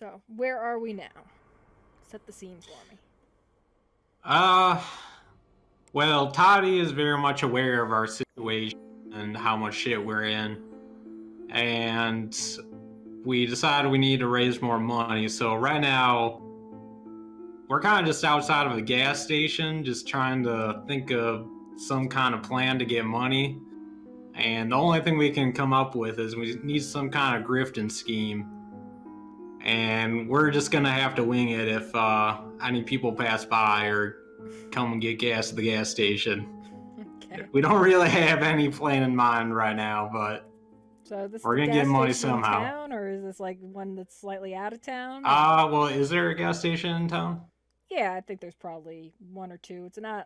So, where are we now? Set the scene for me. Uh, well, Toddy is very much aware of our situation and how much shit we're in. And we decided we need to raise more money. So right now, we're kind of just outside of a gas station, just trying to think of some kind of plan to get money. And the only thing we can come up with is we need some kind of grifting scheme. And we're just going to have to wing it if any people pass by or come and get gas at the gas station. Okay. We don't really have any plan in mind right now, but So this we're is the gonna gas get money station in somehow. town, or is this like one that's slightly out of town? Well, is there a gas station in town? Yeah, I think there's probably one or two. It's a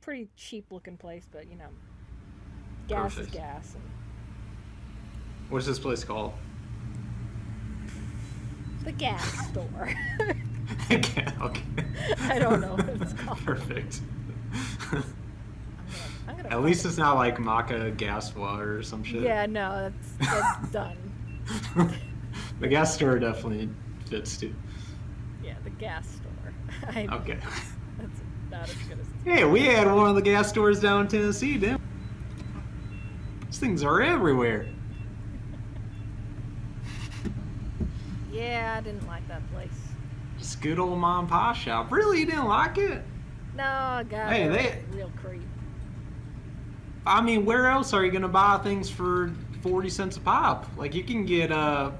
pretty cheap looking place, but gas Perfect. is gas. And What's this place called? the gas store. Okay. I don't know what it's called. Perfect. I'm gonna At least it's not like Maca Gaswa or some shit. Yeah, no, that's done. The gas store definitely fits too. Yeah, the gas store. Okay. That's not as good as Hey, we had one of the gas stores down in Tennessee, didn't we? These things are everywhere. Yeah, I didn't like that place. Just good old mom and pop shop. Really, you didn't like it? No, God, Hey, they real creep. I mean, where else are you gonna buy things for 40 cents a pop? Like, you can get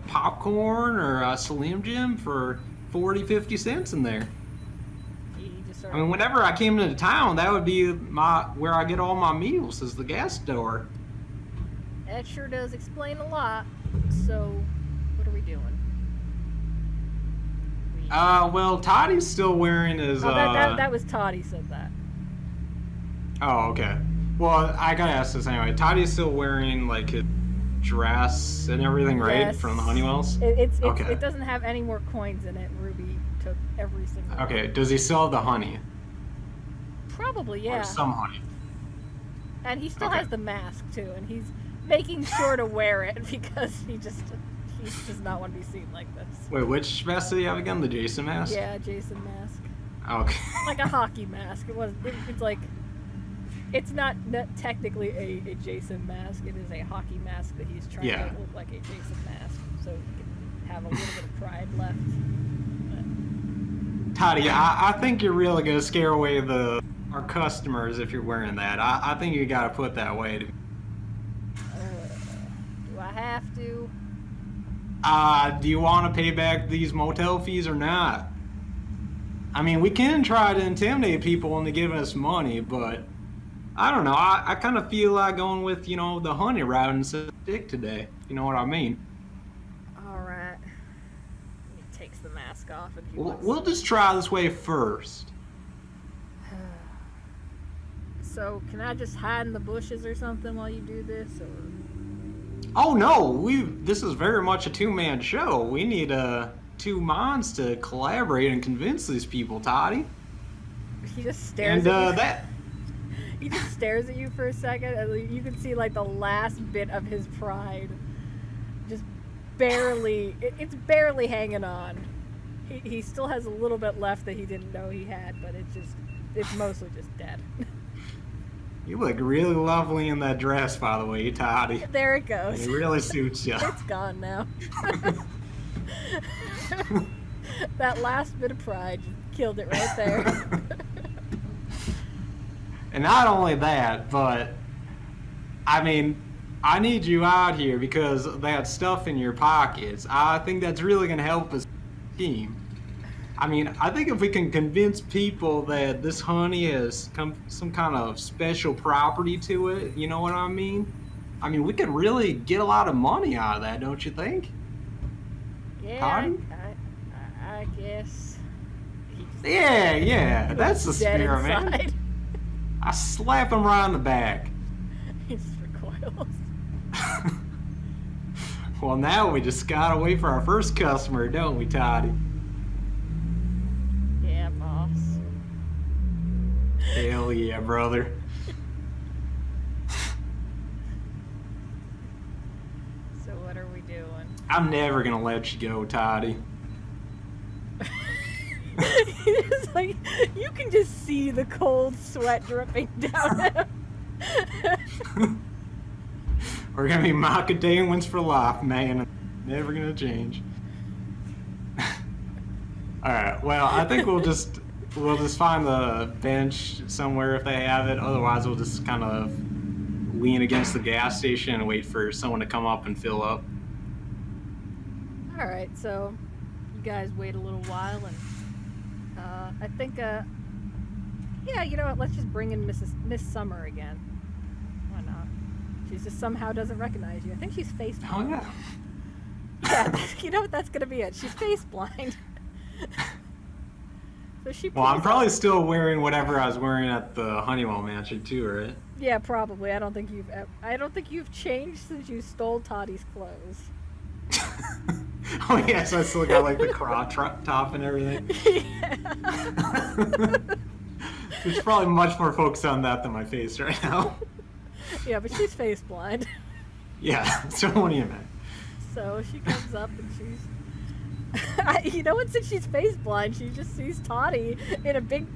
popcorn or a Slim Jim for 40, 50 cents in there. I mean, whenever I came into town, that would be where I get all my meals, is the gas store. That sure does explain a lot. So, what are we doing? Well, Toddy's still wearing his. That was Toddy said that. Oh, okay. Well, I gotta ask this anyway. Toddy's still wearing like his dress and everything, right? Yes. From the Honeywells. Okay. It doesn't have any more coins in it. Ruby took every single. Okay. one. Does he still have the honey? Probably, yeah. Or some honey. And he still has the mask too, and he's making sure to wear it because he does not want to be seen like this. Wait, which mask did he have again? The Jason mask? Yeah, Jason mask. Okay. Like a hockey mask. It's like, it's not technically a Jason mask. It is a hockey mask that he's trying to look like a Jason mask, so he can have a little bit of pride left. But... Toddy, I think you're really gonna scare away our customers if you're wearing that. I think you gotta put that way. Do I have to? Do you want to pay back these motel fees or not? I mean, we can try to intimidate people into giving us money, but I don't know. I kind of feel like going with, the honey route instead of stick today. You know what I mean? All right. He takes the mask off and We'll just try this way first. So, can I just hide in the bushes or something while you do this, or? Oh no, this is very much a two-man show. We need two minds to collaborate and convince these people, Toddy. He just stares at you. He just stares at you for a second, and you can see like the last bit of his pride just barely, it's barely hanging on. He still has a little bit left that he didn't know he had, but it's mostly just dead. You look really lovely in that dress, by the way, Toddy. There it goes. It really suits you. It's gone now. That last bit of pride killed it right there. And not only that, but I mean, I need you out here because of that stuff in your pockets. I think that's really going to help us team. I mean, I think if we can convince people that this honey has some kind of special property to it, you know what I mean? I mean, we could really get a lot of money out of that, don't you think? Yeah, I guess. Yeah, that's the spirit, inside. man. I slap him right on the back. He just recoils. Well, now we just gotta wait for our first customer, don't we, Toddy? Yeah, boss. Hell yeah, brother. So what are we doing? I'm never gonna let you go, Toddy. It's like, you can just see the cold sweat dripping down him. We're gonna be macadamians for life, man. Never gonna change. All right. Well, I think we'll just find the bench somewhere if they have it. Otherwise, we'll just kind of lean against the gas station and wait for someone to come up and fill up. All right. So you guys wait a little while, and I think, yeah, you know what? Let's just bring in Miss Summer again. Why not? She just somehow doesn't recognize you. I think she's face blind. Oh yeah. Yeah, you know what? That's gonna be it. She's face blind. So she. Well, I'm probably still wearing whatever I was wearing at the Honeywell Mansion too, right? Yeah, probably. I don't think you've changed since you stole Toddy's clothes. Oh yes, I still got like the crop top and everything. Yeah. There's probably much more focused on that than my face right now. Yeah, but she's face blind. Yeah, so what do you mean? So she comes up and she's. You know what? Since she's face blind, she just sees Toddy in a big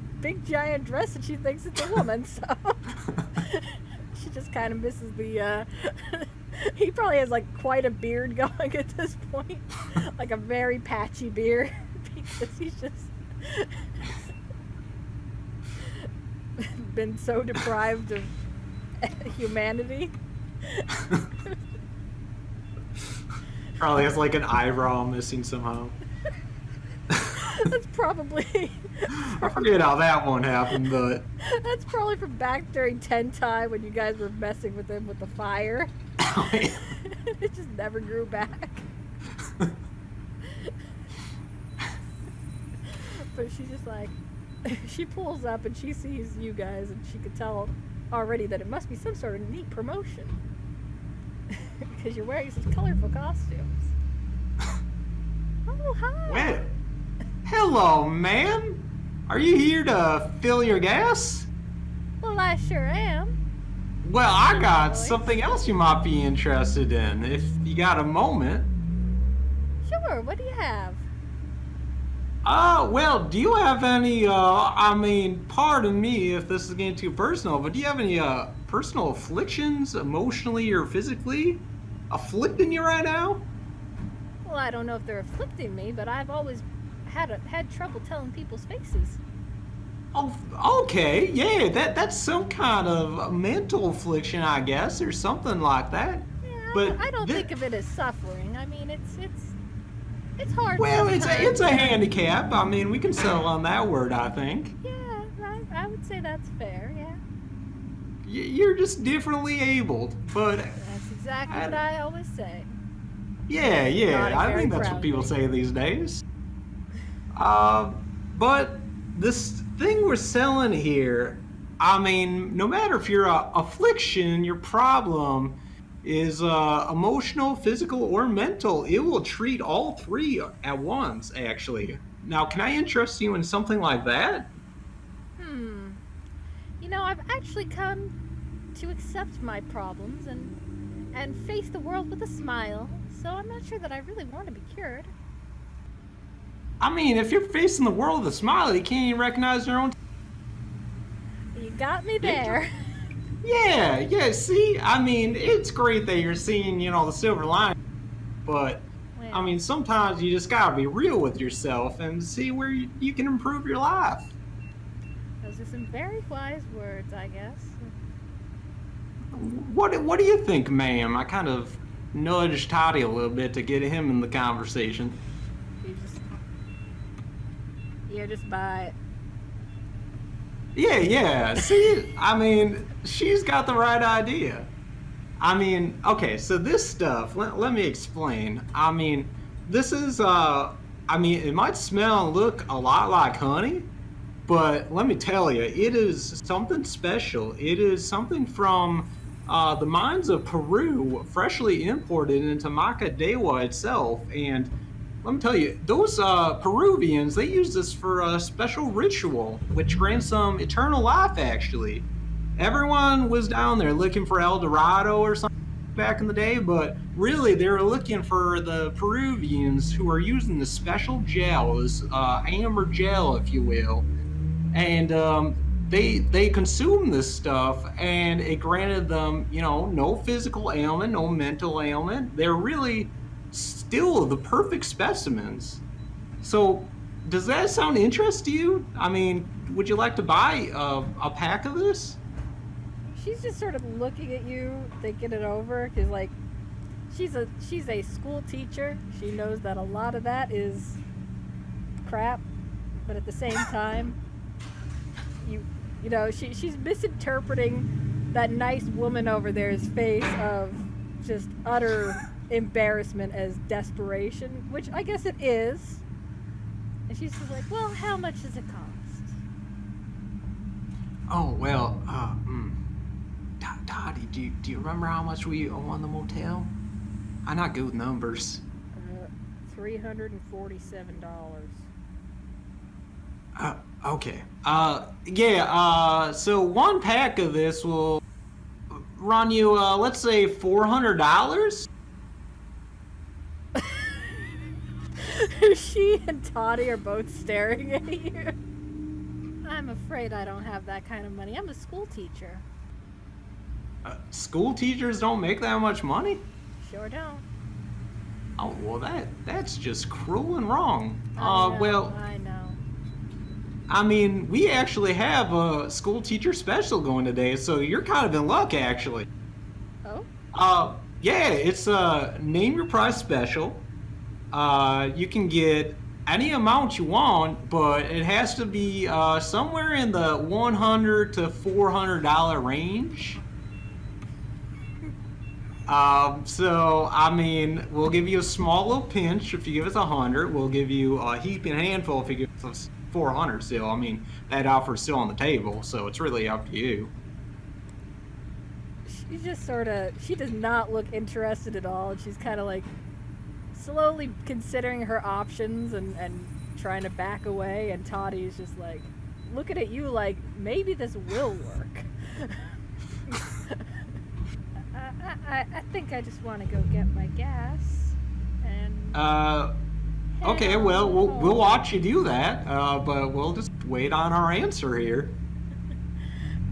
giant dress and she thinks it's a woman. So she just kind of misses the. He probably has like quite a beard going at this point, like a very patchy beard, because he's just been so deprived of humanity. Probably has like an eyebrow missing somehow. That's probably. I forget how that one happened, but That's probably from back during 10 time when you guys were messing with him with the fire. It just never grew back. But she's just like, she pulls up and she sees you guys and she could tell already that it must be some sort of neat promotion. Because you're wearing such colorful costumes. Oh, hi. Well, hello, ma'am. Are you here to fill your gas? Well, I sure am. Well, I got Boy. something else you might be interested in, if you got a moment. Sure, what do you have? Well, do you have any, I mean, pardon me if this is getting too personal, but do you have any, personal afflictions, emotionally or physically, afflicting you right now? Well, I don't know if they're afflicting me, but I've always had trouble telling people's faces. Oh, okay, yeah, that's some kind of mental affliction, I guess, or something like that. Yeah, But I don't thi- think of it as suffering. I mean, it's hard. Well, sometimes. it's a handicap. I mean, we can settle on that word, I think. Yeah, I would say that's fair. Yeah, You're just differently abled, but that's exactly what I always say. yeah, Nodding I very think that's what people proudly. say these days. But this thing we're selling here, I mean, no matter if your affliction, your problem is emotional, physical, or mental, it will treat all three at once, actually. Now, can I interest you in something like that? You know, I've actually come to accept my problems and face the world with a smile. So I'm not sure that I really want to be cured. I mean, if you're facing the world with a smile, you can't even recognize your own. You got me there. Yeah, see? I mean, it's great that you're seeing, the silver lining, but, I mean, sometimes you just gotta be real with yourself and see where you can improve your life. Those are some very wise words, I guess. What do you think, ma'am? I kind of nudged Toddy a little bit to get him in the conversation. You just buy it. Yeah, see? I mean, she's got the right idea. I mean, okay, so this stuff, let me explain. I mean, this is, it might smell and look a lot like honey, but let me tell you, it is something special. It is something from the mines of Peru, freshly imported into Macadamia itself. And let me tell you, those Peruvians, they use this for a special ritual, which grants them eternal life, actually. Everyone was down there looking for El Dorado or something. back in the day, but really they were looking for the Peruvians who are using the special gels, amber gel, if you will, and they consumed this stuff, and it granted them, no physical ailment, no mental ailment. They're really still the perfect specimens. So, does that sound interest to you? I mean, would you like to buy a pack of this? She's just sort of looking at you, thinking it over, because like she's a school teacher. She knows that a lot of that is crap, but at the same time, she's misinterpreting that nice woman over there's face of just utter embarrassment as desperation, which I guess it is. And she's just like, well, how much does it cost? Oh, well, Toddy, do you remember how much we owe on the motel? I'm not good with numbers. $347. Okay. So one pack of this will run you, let's say $400? She and Toddy are both staring at you. I'm afraid I don't have that kind of money. I'm a school teacher. School teachers don't make that much money? Sure don't. Oh, well, that's just cruel and wrong. I know. I mean, we actually have a school teacher special going today, so you're kind of in luck, actually. Oh? Yeah, it's a name your price special. You can get any amount you want, but it has to be somewhere in the $100 to $400 range. So, I mean, we'll give you a small little pinch if you give us 100. We'll give you a heaping handful if you give us 400 still. I mean, that offer's still on the table, so it's really up to you. She just she does not look interested at all. She's kind of like slowly considering her options and trying to back away, and Toddy's just like looking at you like, maybe this will work. I think I just want to go get my gas and okay, well, we'll watch you do that, but we'll just wait on our answer here.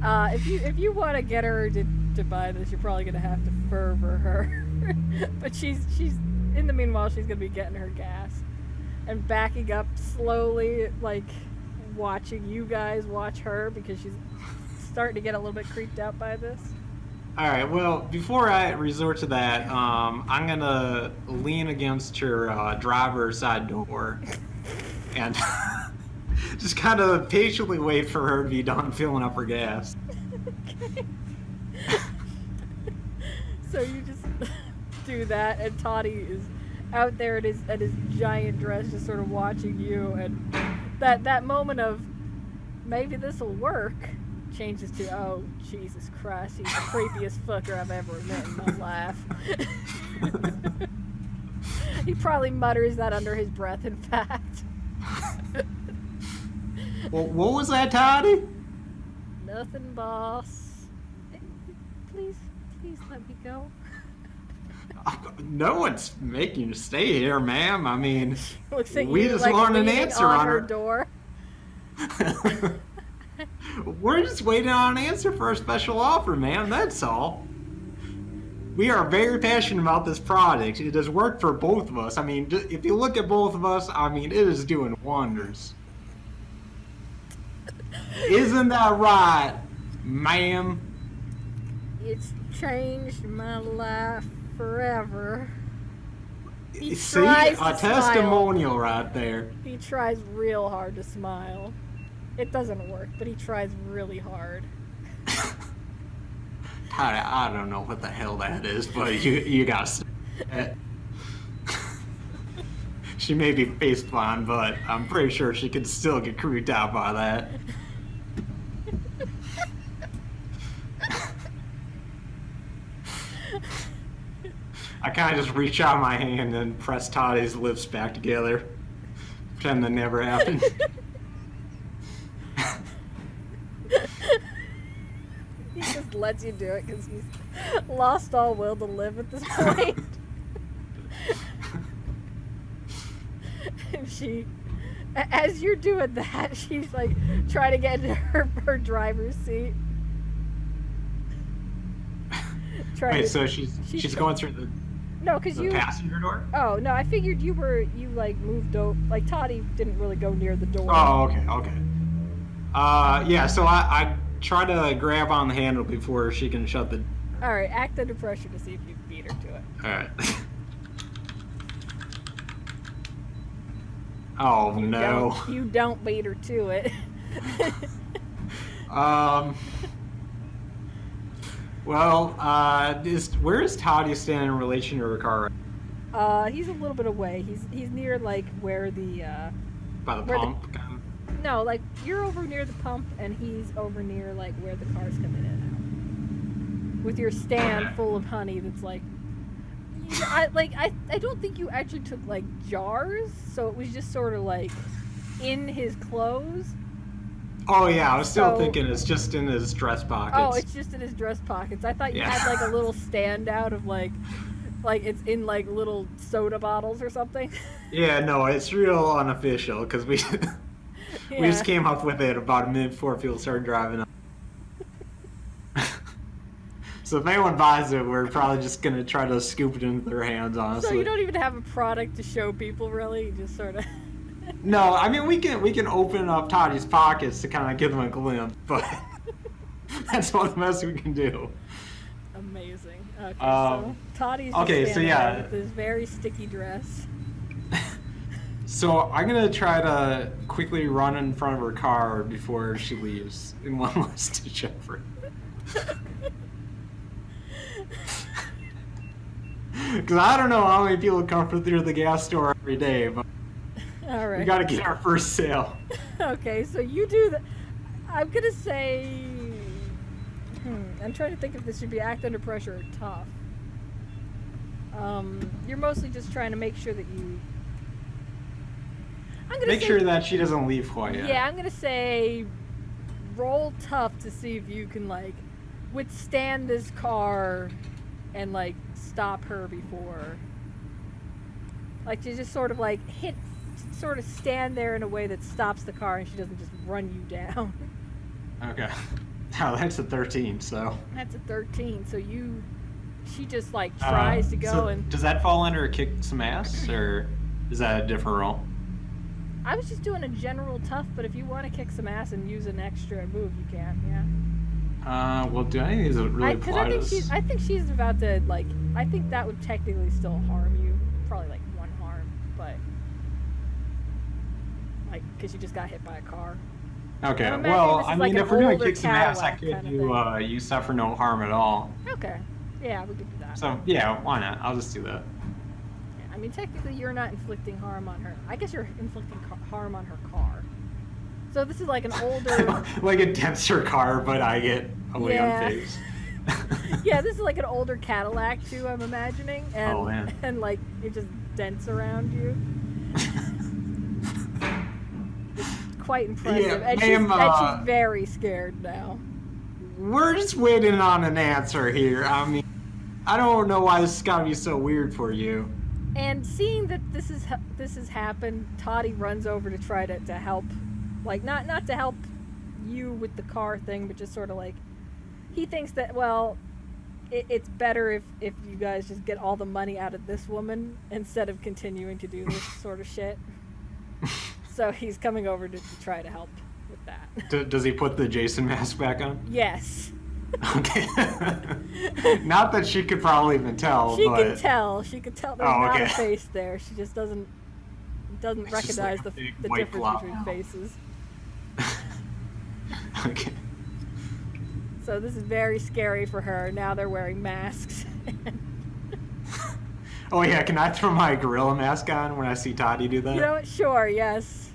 If you want to get her to buy this, you're probably gonna have to fervor her. But she's in the meanwhile, she's gonna be getting her gas and backing up slowly, like watching you guys watch her, because she's starting to get a little bit creeped out by this. All right, well, before I resort to that, I'm gonna lean against your driver's side door and just kind of patiently wait for her to be done filling up her gas. Okay. So you just do that, and Toddy is out there at his giant dress, just sort of watching you, and that moment of maybe this will work changes to, oh, Jesus Christ, he's the creepiest fucker I've ever met in my life. He probably mutters that under his breath, in fact. Well, what was that, Toddy? Nothing, boss. Please let me go. No one's making you stay here, ma'am. I mean, Looks at we you, just like, want an leaning answer on on her her door. We're just waiting on an answer for a special offer, ma'am. That's all. We are very passionate about this product. It has worked for both of us. I mean, if you look at both of us, I mean, it is doing wonders. Isn't that right, ma'am? It's changed my life forever. He See, tries to a testimonial right there. He tries real hard to smile. It doesn't work, but he tries really hard. I don't know what the hell that is, but you gotta say it. She may be face blind, but I'm pretty sure she could still get creeped out by that. I kind of just reach out my hand and press Toddy's lips back together. Pretend that never happened. He just lets you do it because lost all will to live at this point. And she, as you're doing that, she's like trying to get into her driver's seat. Wait, so she's going through the no, because you passenger door? Oh no, I figured you like moved over. Like Toddy didn't really go near the door. Oh, okay. Yeah. So I try to grab on the handle before she can shut the. All right, act under pressure to see if you beat her to it. All right. Oh no. You don't beat her to it. Well, where is Toddy standing in relation to her car? He's a little bit away. He's near like where the by the pump. No, like you're over near the pump, and he's over near like where the cars come in and out. With your stand full of honey, that's like. I don't think you actually took like jars, so it was just sort of like in his clothes. Oh yeah, I was still thinking it's just in his dress pockets. Oh, it's just in his dress pockets. I thought you had like a little stand out of like it's in like little soda bottles or something. Yeah, no, it's real unofficial because we we just came up with it about a minute before people started driving up. So if anyone buys it, we're probably just gonna try to scoop it into their hands, honestly. So you don't even have a product to show people, really? You just sort of. No, I mean we can open up Toddy's pockets to kind of give them a glimpse, but that's about the best we can do. Amazing. Okay, so Toddy's just standing there with this very sticky dress. So I'm gonna try to quickly run in front of her car before she leaves in one last ditch effort. Because I don't know how many people come through the gas store every day, but all right, we got to get our first sale. Okay, so you do that. I'm going to say... I'm trying to think if this should be act under pressure or tough. You're mostly just trying to make sure that you... Make sure that she doesn't leave quite yet. Yeah, I'm going to say roll tough to see if you can, like, withstand this car and, like, stop her before. Like, to just sort of, like, sort of stand there in a way that stops the car and she doesn't just run you down. Okay. Oh, that's a 13, so. That's a 13, so she just, like, tries to go and... Does that fall under a kick some ass, or is that a different roll? I was just doing a general tough, but if you want to kick some ass and use an extra move, you can, yeah. Well, do any of these really apply to this? I think she's about to, like, I think that would technically still harm you. Probably, like, one harm, but, like, because you just got hit by a car. Okay, well, I mean, if we're doing kick some ass, I could you suffer no harm at all. Okay, yeah, we could do that. So, yeah, why not? I'll just do that. Yeah, I mean, technically, you're not inflicting harm on her. I guess you're inflicting harm on her car. So this is like an older... Like it dents her car, but I get away unfazed. Yeah, this is like an older Cadillac, too, I'm imagining. And, oh, man. And, like, it just dents around you. It's quite impressive. Yeah, and she's very scared now. We're just waiting on an answer here. I mean, I don't know why this has got to be so weird for you. And seeing that this has happened, Toddy runs over to try to help. Like, not to help you with the car thing, but just sort of like, he thinks that, well, it's better if you guys just get all the money out of this woman instead of continuing to do this sort of shit. So he's coming over to try to help with that. Does he put the Jason mask back on? Yes. Okay. Not that she could probably even tell. She could tell. She could tell there's not a face there. She just doesn't recognize like the difference between faces. Okay. So this is very scary for her. Now they're wearing masks. Oh yeah, can I throw my gorilla mask on when I see Toddy do that? You know what? Sure, yes.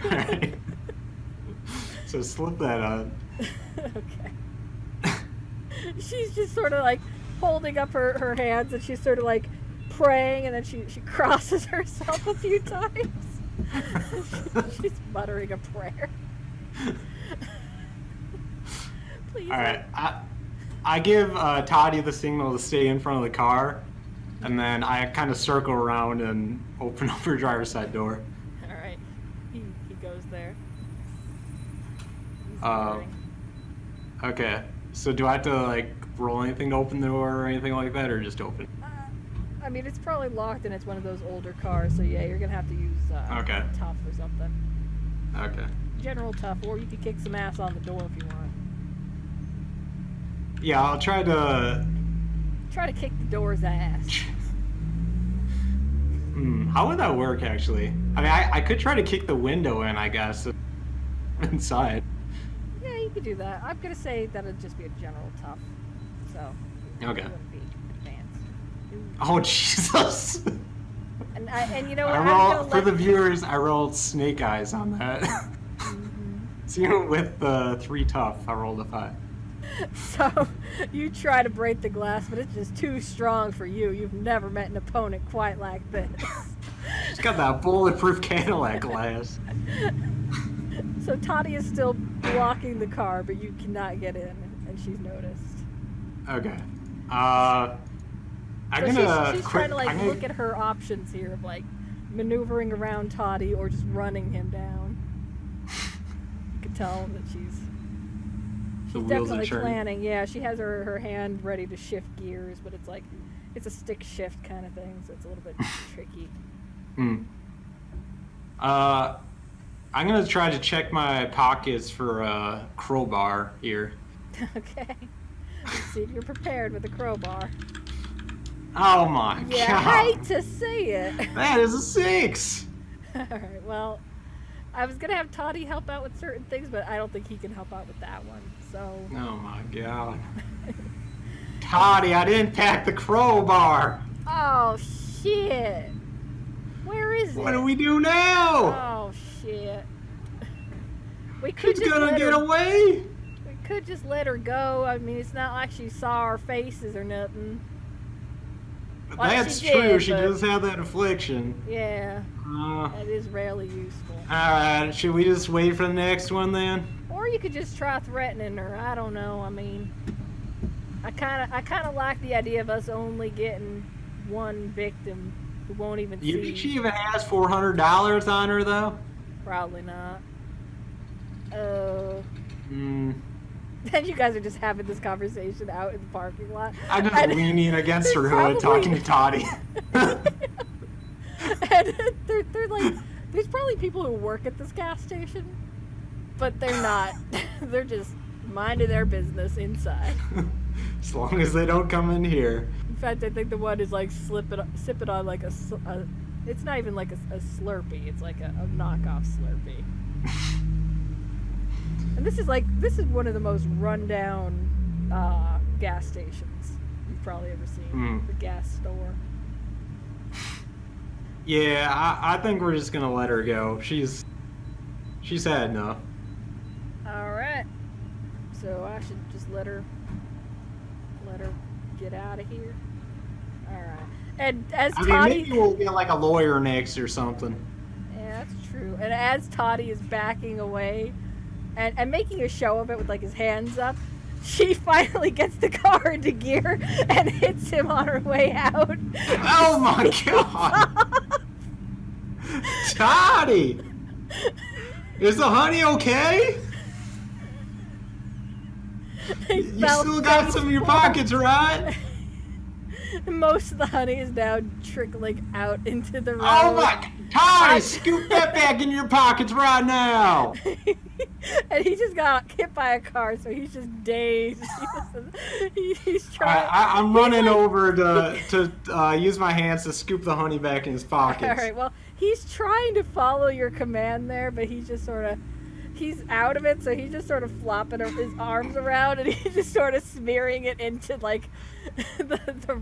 Alright. So slip that on. Okay. She's just sort of like holding up her hands, and she's sort of like praying, and then she crosses herself a few times. She's muttering a prayer. Please. All right. I give Toddy the signal to stay in front of the car, and then I kind of circle around and open up her driver's side door. All right. He goes there. He's Uh, entering. Okay. So do I have to like roll anything to open the door or anything like that, or just open? I mean, it's probably locked and it's one of those older cars, so yeah, you're gonna have to use Okay. tough or something. Okay. General tough, or you could kick some ass on the door if you want. Yeah, I'll try to. Try to kick the door's ass. How would that work, actually? I mean, I could try to kick the window in, I guess, inside. Yeah, you could do that. I'm gonna say that'd just be a general tough, so Okay. it wouldn't be advanced. Oh, Jesus. And you know what? I I'm rolled, gonna for let the viewers, I rolled snake eyes on that. Mhm. So even with the 3 tough, I rolled a 5. So you try to break the glass, but it's just too strong for you. You've never met an opponent quite like this. She's got that bulletproof Cadillac glass. So Toddy is still blocking the car, but you cannot get in, and she's noticed. Okay. I'm So gonna she's quit. trying to like I'm gonna- look at her options here of like maneuvering around Toddy or just running him down. You can tell that she's The wheels are definitely turning. planning. Yeah, she has her hand ready to shift gears, but it's like it's a stick shift kind of thing, so it's a little bit tricky. I'm gonna try to check my pockets for a crowbar here. Okay. Let's see if you're prepared with a crowbar. Oh my Yeah, god! I hate to say it. That is a 6. Alright, well, I was gonna have Toddy help out with certain things, but I don't think he can help out with that one, so... Oh my god. Toddy, I didn't pack the crowbar. Oh, shit! Where is it? What do we do now? Oh, shit. We could She's just gonna let get her... away. We could just let her go. I mean, it's not like she saw our faces or nothing. Well, That's she true. did, She but- does have that affliction. Yeah, that is rarely useful. Alright, should we just wait for the next one then? Or you could just try threatening her. I don't know. I mean, I kind of like the idea of us only getting one victim who won't even You see. think she even has $400 on her though? Probably not. Then you guys are just having this conversation out in the parking lot. I'm just And- leaning against her Probably- hood, talking to Toddy. And they're like, there's probably people who work at this gas station, but they're not. They're just minding their business inside. As long as they don't come in here. In fact, I think the one is like sipping on like it's not even like a Slurpee. It's like a knockoff Slurpee. And this is one of the most rundown gas stations you've probably ever seen. The gas store. Yeah, I think we're just gonna let her go. She's had enough. All right. So I should just let her get out of here. All right. And as I mean, Toddy, maybe we'll get like a lawyer next or something. yeah, that's true. And as Toddy is backing away and making a show of it with like his hands up, she finally gets the car into gear and hits him on her way out. Oh my god! Toddy! Is the honey okay? You still got some in your pockets, right? Most of the honey is now trickling out into the road. Oh my... Toddy, scoop that back in your pockets right now! And he just got hit by a car, so he's just dazed. He's trying. I'm running over to use my hands to scoop the honey back in his pockets. All right. Well, he's trying to follow your command there, but he's just sort of. He's out of it, so he's just sort of flopping his arms around, and he's just sort of smearing it into like the.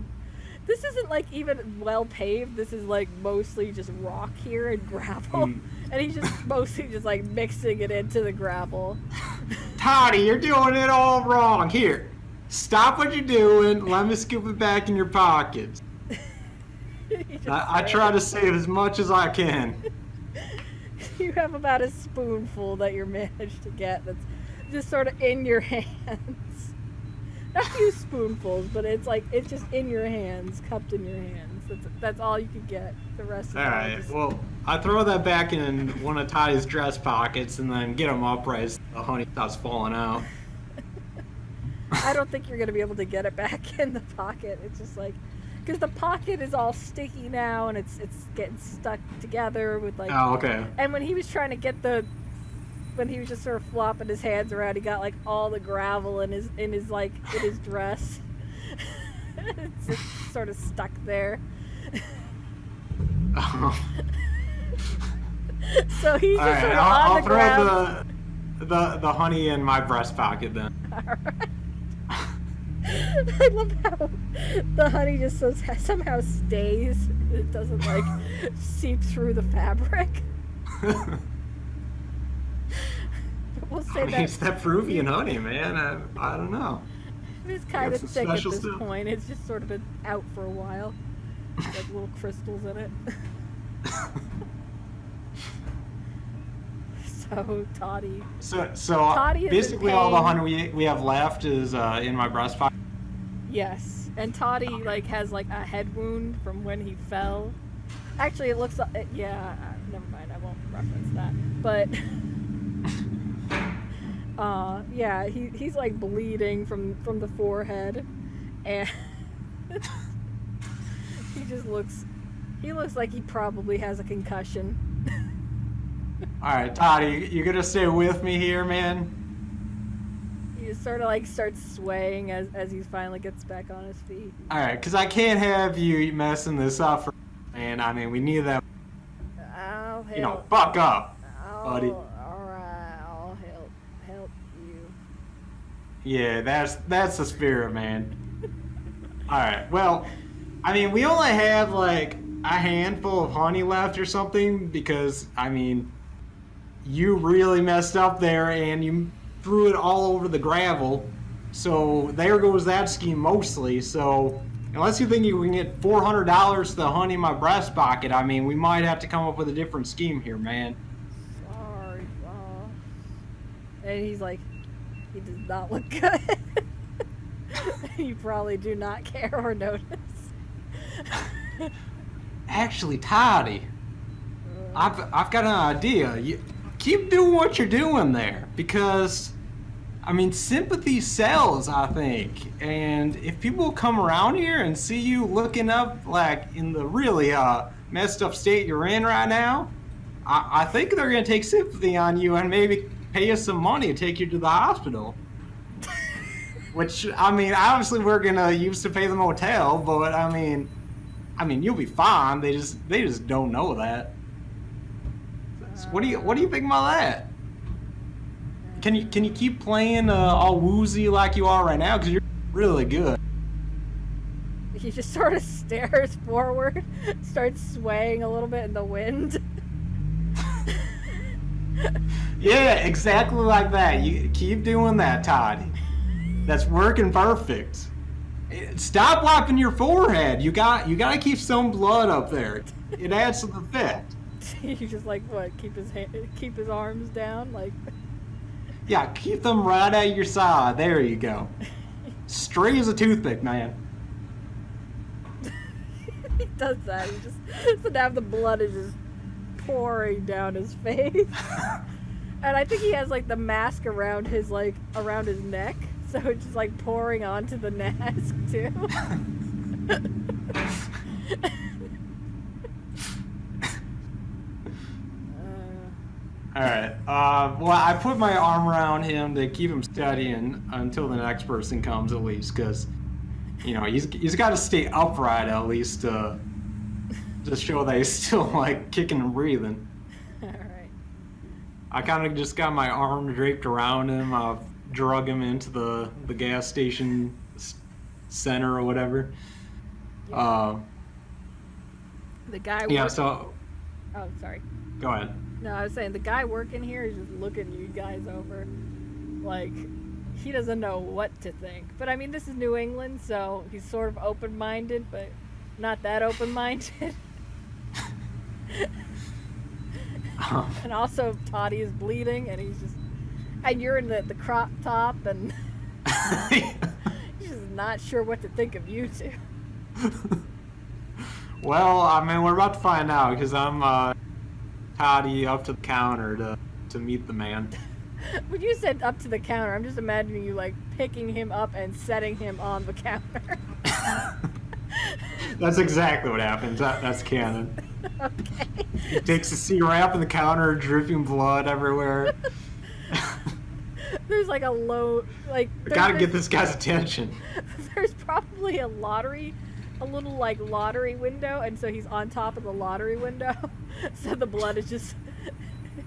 This isn't like even well paved. This is like mostly just rock here and gravel, and he's just mostly just like mixing it into the gravel. Toddy, you're doing it all wrong. Here, stop what you're doing. Let me scoop it back in your pockets. I try to save as much as I can. You have about a spoonful that you're managed to get. just sort of in your hands. A few spoonfuls, but it's just in your hands, cupped in your hands. That's all you could get. The rest of it. Alright, well, I throw that back in one of Toddy's dress pockets and then get him upright as the honey starts falling out. I don't think you're going to be able to get it back in the pocket. It's just like, because the pocket is all sticky now and it's getting stuck together with like. Oh, okay. And when he was trying to get when he was just sort of flopping his hands around, he got like all the gravel in his dress. It's just sort of stuck there. Oh. So he's just Alright, sort of I'll on the ground. throw the honey in my breast pocket then. Alright. I love how the honey just somehow stays. It doesn't like seep through the fabric. We'll say that it's that Peruvian honey, man. I don't know. It's kind of It's thick at special this stuff. point. It's just sort of been out for a while. Like little crystals in it. So Toddy. So Toddy is in basically all the pain. honey we have left is in my breast pocket. Yes, and Toddy like has like a head wound from when he fell. Actually, it looks like yeah. Never mind, I won't reference that. But yeah, he's like bleeding from the forehead, and he looks like he probably has a concussion. All right, Toddy, you gonna stay with me here, man? He just sort of like starts swaying as he finally gets back on his feet. All right, because I can't have you messing this up, man. I mean, we need that. I'll help. You know, buck up, buddy. All right, I'll help you. Yeah, that's the spirit, man. All right, well, I mean, we only have like a handful of honey left or something because I mean, you really messed up there and you threw it all over the gravel. So there goes that scheme mostly. So unless you think you can get $400 to the honey in my breast pocket, I mean, we might have to come up with a different scheme here, man. Sorry, boss. And he's like, he does not look good. You probably do not care or notice. Actually, Toddy, I've got an idea. You keep doing what you're doing there because, I mean, sympathy sells, I think. And if people come around here and see you looking up like in the really messed up state you're in right now, I think they're gonna take sympathy on you and maybe pay you some money to take you to the hospital. Which, I mean, obviously we're gonna use to pay the motel, but I mean, you'll be fine. They just don't know that. So what do you think about that? Can you keep playing all woozy like you are right now? Because you're really good. He just sort of stares forward, starts swaying a little bit in the wind. Yeah, exactly like that. You keep doing that, Toddy. That's working perfect. Stop wiping your forehead. You got to keep some blood up there. It adds to the effect. You just like what? Keep his arms down, like. Yeah, keep them right at your side. There you go. Straight as a toothpick, man. He does that. He just so now the blood is just pouring down his face. And I think he has like the mask around his neck, so it's just like pouring onto the mask too. All right. Well, I put my arm around him to keep him steady until the next person comes, at least, because you know he's got to stay upright at least to show that he's still like kicking and breathing. All right. I kind of just got my arm draped around him. I've drug him into the gas station center or whatever. Yeah. The guy. Yeah. So. Oh, sorry. Go ahead. No, I was saying the guy working here is just looking you guys over, like he doesn't know what to think. But I mean, this is New England, so he's sort of open-minded, but not that open-minded. And also, Toddy is bleeding, and he's just And you're in the crop top, and he's just not sure what to think of you two. Well, I mean, we're about to find out because I'm Toddy up to the counter to meet the man. When you said up to the counter, I'm just imagining you like picking him up and setting him on the counter. That's exactly what happens. That's canon. Okay. He takes a seat right up on the counter, dripping blood everywhere. There's like a low, like. We gotta get this guy's attention. There's probably a little like lottery window, and so he's on top of the lottery window. So the blood is just,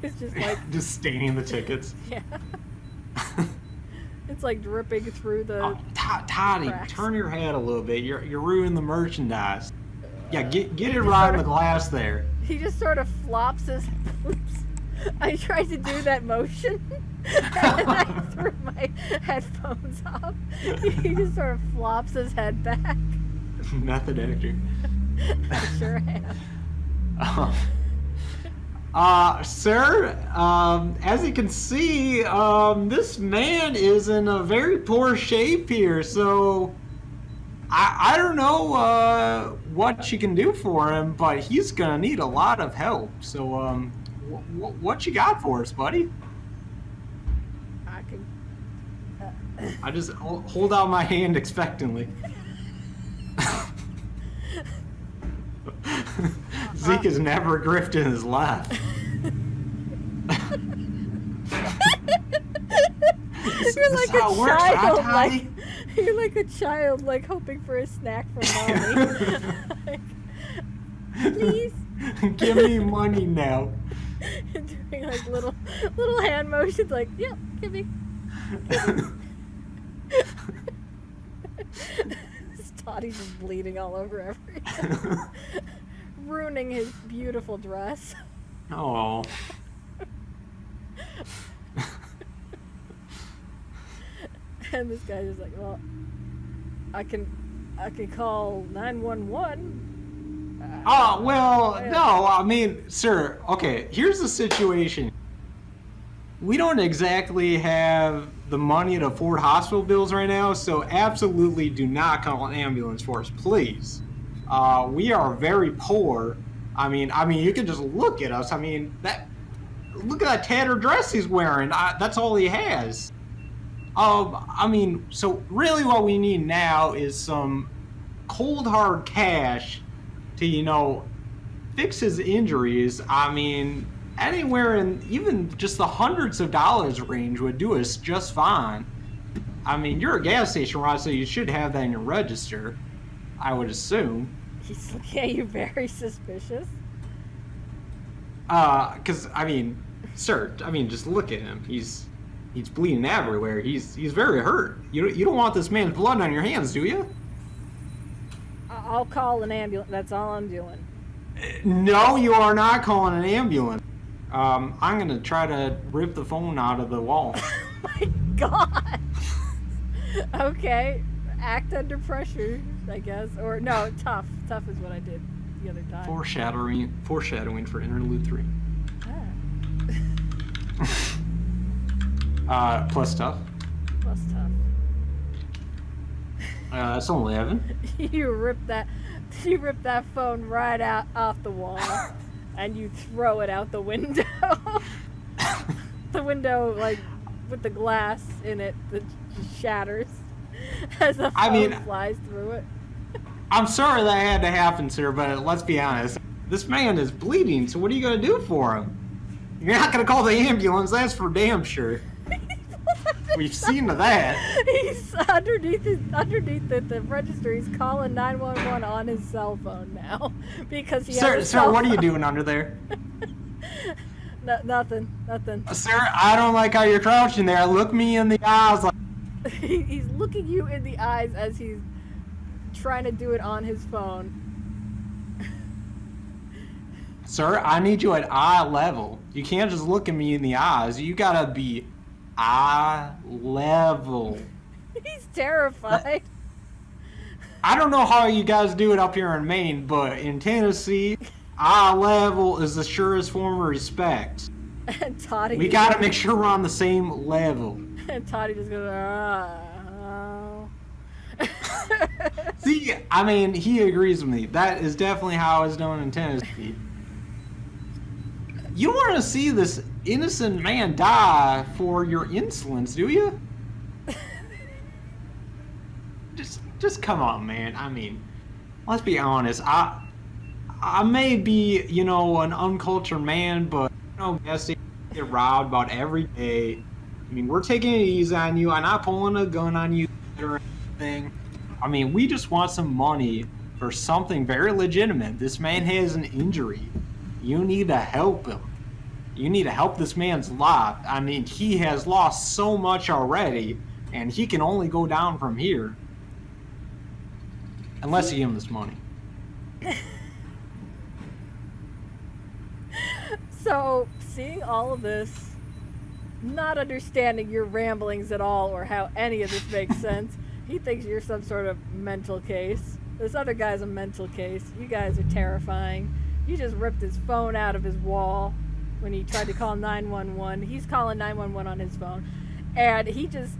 it's just like. Just staining the tickets. Yeah. It's like dripping through the. Oh, Toddy, cracks. turn your head a little bit. You're ruining the merchandise. Yeah, get it right in the glass there. He just sort of flops his. I tried to do that motion, and I threw my headphones off. He just sort of flops his head back. Method actor. I sure am. Sir, as you can see, this man is in a very poor shape here, so I don't know what you can do for him, but he's gonna need a lot of help. So, what you got for us, buddy? I can. I just hold out my hand expectantly. Zeke has never grifted in his life. You're like a child, Toddy? you're like a child, like hoping for a snack from mommy. Like, please. Give me money now. Doing like little hand motions, like, yep, give me. Toddy's just bleeding all over everything. Ruining his beautiful dress. Oh. And this guy's just like, well, I can call 911. Oh, well, no, I mean, sir, okay, here's the situation. We don't exactly have the money to afford hospital bills right now, so absolutely do not call an ambulance for us, please. We are very poor. I mean, you can just look at us. I mean, look at that tattered dress he's wearing. That's all he has. I mean, so really what we need now is some cold hard cash to, fix his injuries. I mean, anywhere in even just the hundreds of dollars range would do us just fine. I mean, you're a gas station, right? So you should have that in your register, I would assume. He's looking at you very suspicious. Because, I mean, sir, just look at him. He's bleeding everywhere. He's very hurt. You don't want this man's blood on your hands, do you? I'll call an ambulance. That's all I'm doing. No, you are not calling an ambulance. I'm gonna try to rip the phone out of the wall. Oh my god. Okay, act under pressure, I guess. Or no, tough. Tough is what I did the other time. Foreshadowing for Interlude 3. Plus tough. Plus tough. That's 11. You rip that phone right out off the wall, and you throw it out the window. The window, like with the glass in it, that just shatters as the phone flies through it. I'm sorry that had to happen, sir, but let's be honest. This man is bleeding, so what are you gonna do for him? You're not gonna call the ambulance, that's for damn sure. We've seen to that. He's underneath the register. He's calling 911 on his cell phone now because he has a Sir, what are you doing under there? Nothing. Sir, I don't like how you're crouching there. Look me in the eyes. He's looking you in the eyes as he's trying to do it on his phone. Sir, I need you at eye level. You can't just look at me in the eyes. You gotta be eye level. He's terrified. I don't know how you guys do it up here in Maine, but in Tennessee, eye level is the surest form of respect. And Toddy. We gotta make sure we're on the same level. And Toddy just goes, oh. See, I mean, he agrees with me. That is definitely how it's done in Tennessee. You don't want to see this innocent man die for your insolence, do you? Just come on, man. I mean, let's be honest. I may be, you know, an uncultured man, but you know, guess they get robbed about every day. I mean, we're taking it easy on you. I'm not pulling a gun on you or anything. I mean, we just want some money for something very legitimate. This man has an injury. You need to help him. You need to help this man's life. I mean, he has lost so much already, and he can only go down from here. Unless you give him this money. So, seeing all of this, not understanding your ramblings at all or how any of this makes sense, he thinks you're some sort of mental case. This other guy's a mental case. You guys are terrifying. You just ripped his phone out of his wall when he tried to call 911. He's calling 911 on his phone. And he just,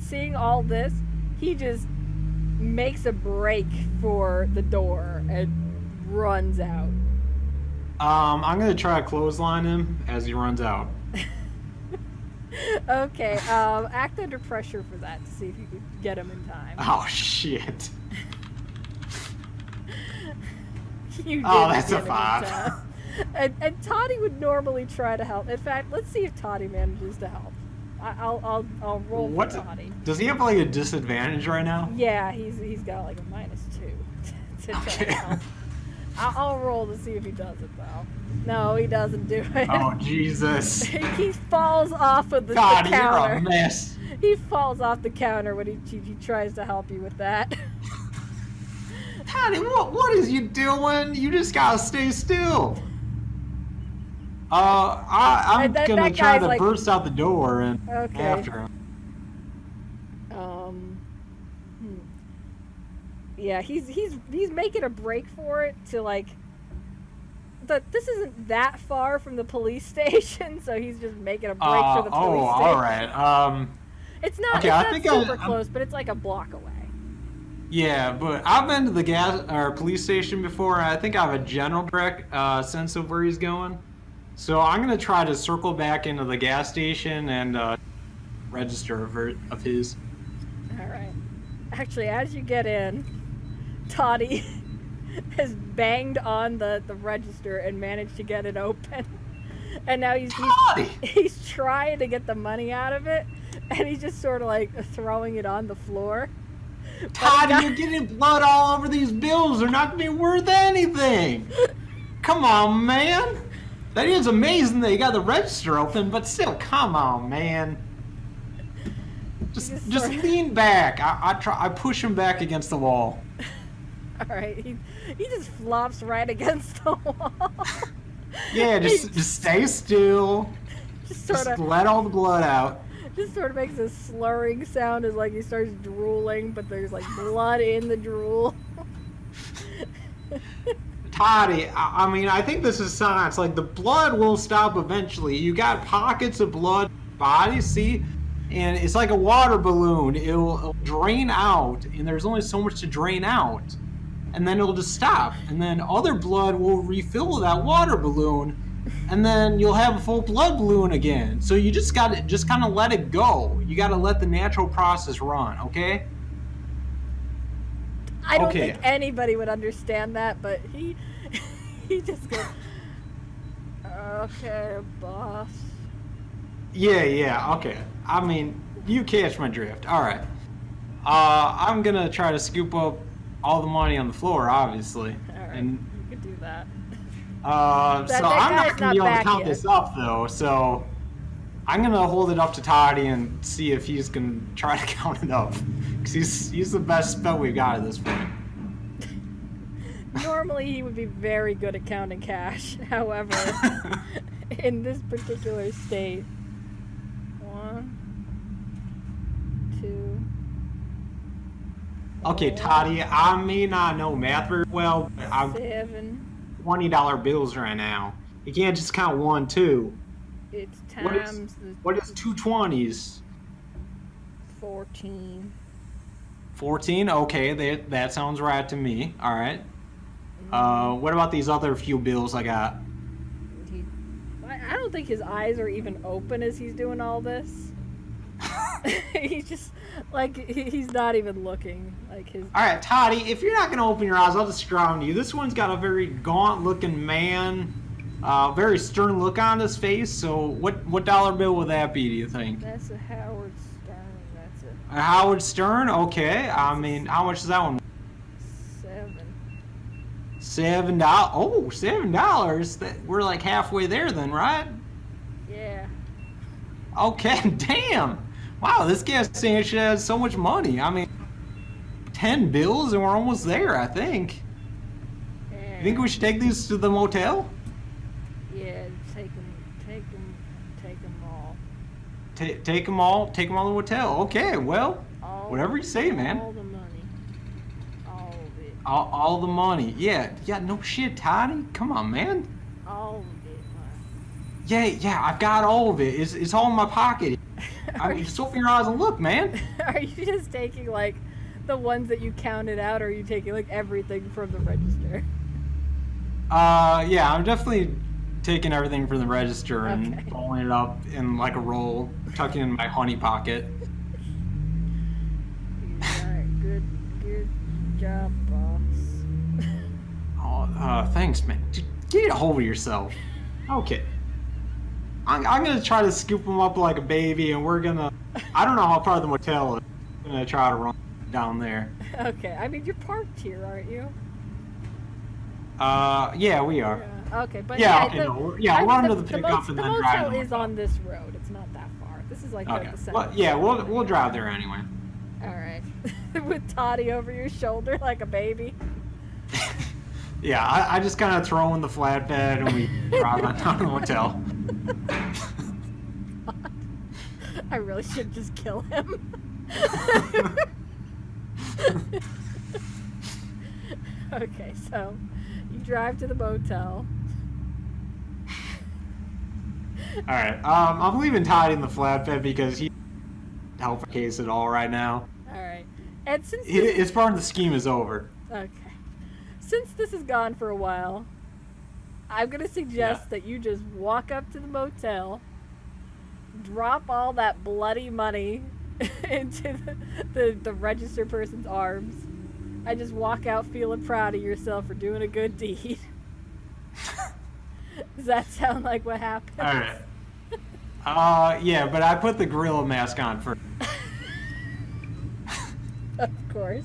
seeing all this, he just makes a break for the door and runs out. I'm gonna try to clothesline him as he runs out. Okay, act under pressure for that to see if you can get him in time. Oh shit. You Oh, did that's a get him in 5. time. And Toddy would normally try to help. In fact, let's see if Toddy manages to help. I'll roll What? for Toddy. Does he have like a disadvantage right now? Yeah, he's got like a -2 to try Okay. to help. I'll roll to see if he does it though. No, he doesn't do it. Oh Jesus. He falls off of the God, you're counter. a mess. He falls off the counter when he tries to help you with that. Toddy, what is you doing? You just gotta stay still. I'm That gonna guy's try to like- burst out the door and Okay. after him. Yeah, he's making a break for it to like. This isn't that far from the police station, so he's just making a break for the police station. all right. It's not, Okay, it's I not think super I'm- close, but it's like a block away. Yeah, but I've been to the police station before. And I think I have a general direct sense of where he's going. So I'm gonna try to circle back into the gas station and register of his. All right. Actually, as you get in, Toddy has banged on the register and managed to get it open. And now Toddy! he's trying to get the money out of it, and he's just sort of like throwing it on the floor. Toddy, you're getting blood all over these bills. They're not gonna be worth anything. Come on, man. That is amazing that you got the register open, but still, come on, man. Just lean back. I push him back against the wall. All right, he just flops right against the wall. Yeah, just stay still. Just Just sort of let all the blood out. makes a slurring sound as like he starts drooling, but there's like blood in the drool. Toddy, I mean, I think this is science. Like, the blood will stop eventually. You got pockets of blood in your body, see? And it's like a water balloon. It'll drain out, and there's only so much to drain out. And then it'll just stop. And then other blood will refill that water balloon, and then you'll have a full blood balloon again. So you just gotta kind of let it go. You gotta let the natural process run, okay? I don't Okay. think anybody would understand that, but he just goes, okay, boss. Yeah, okay. I mean, you catch my drift. All right. I'm gonna try to scoop up all the money on the floor, obviously. All right, And you could do that. so that I'm guy's not gonna be not able to back count yet. this up though. So I'm gonna hold it up to Toddy and see if he's gonna try to count it up, because he's the best spell we've got at this point. Normally he would be very good at counting cash. However, in this particular state, 1, 2. Okay, Toddy, I may not know math very well, but I'm 7. $20 bills right now. You can't just count 1, 2. It's What is times the what is 220s? 14. 14? Okay, that sounds right to me. All right. What about these other few bills I got? I don't think his eyes are even open as he's doing all this. He's just like he's not even looking. Like his. All right, Toddy, if you're not gonna open your eyes, I'll just drown you. This one's got a very gaunt-looking man, very stern look on his face. So, what dollar bill would that be? Do you think? That's a Howard Stern. That's A Howard Stern? Okay. I mean, how much is that one? 7. $7. Oh, $7. We're like halfway there then, right? Yeah. Okay, damn. Wow, this gas station has so much money. I mean, 10 bills and we're almost there, I think. Yeah. You think we should take these to the motel? Yeah, take them all. Take them all to the motel. Okay, well, whatever you say, man. All the money. All of it. All the money. Yeah, no shit, Toddy. Come on, man. All of it. Yeah, I've got all of it. It's all in my pocket. I mean, just open your eyes and look, man. Are you just taking like the ones that you counted out, or are you taking like everything from the register? Yeah, I'm definitely taking everything from the register and rolling it up in like a roll, tucking it in my honey pocket. Alright, good job, boss. Oh, thanks, man. Get a hold of yourself. Okay. I'm gonna try to scoop him up like a baby, and we're gonna. I don't know how far the motel is. I'm gonna try to run down there. Okay, I mean you're parked here, aren't you? Yeah, we are. Yeah. Okay, but we'll run to the pickup and then drive. The motel is on this road. It's not that far. This is like Okay. the center. Well, yeah, we'll drive there anyway. All right, with Toddy over your shoulder like a baby. Yeah, I just kind of throw in the flatbed and we drive on down to the motel. I really should just kill him. Okay, so you drive to the motel. All right, I'm leaving Toddy in the flatbed because he help our case at all right now. All right, and since His part of the scheme is over. Okay. Since this has gone for a while, I'm going to suggest that you just walk up to the motel, drop all that bloody money into the register person's arms, and just walk out feeling proud of yourself for doing a good deed. Does that sound like what happened? All right. Yeah, but I put the gorilla mask on first. Of course.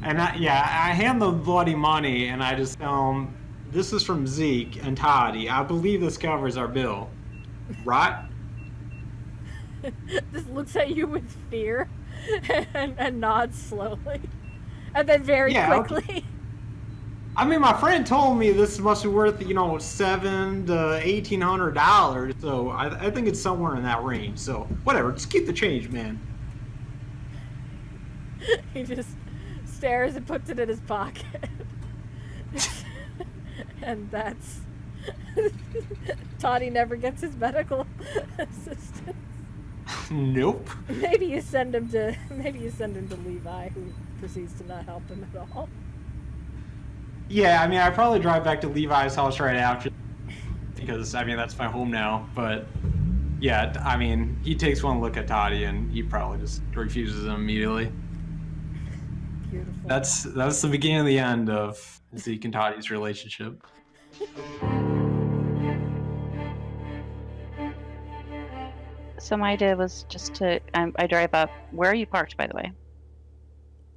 And I hand them bloody money, and I just tell them, this is from Zeke and Toddy. I believe this covers our bill. Right? Just looks at you with fear and nods slowly. And then very quickly. Okay. I mean, my friend told me this must be worth, $700 to $1,800. So I think it's somewhere in that range. So whatever, just keep the change, man. He just stares and puts it in his pocket. And that's... Toddy never gets his medical assistance. Nope. Maybe you send him to Levi, who proceeds to not help him at all. Yeah, I mean, I probably drive back to Levi's house right after, because that's my home now. But yeah, I mean, he takes one look at Toddy and he probably just refuses him immediately. Beautiful. That's the beginning of the end of Zeke and Toddy's relationship. So my idea was just to I drive up. Where are you parked, by the way?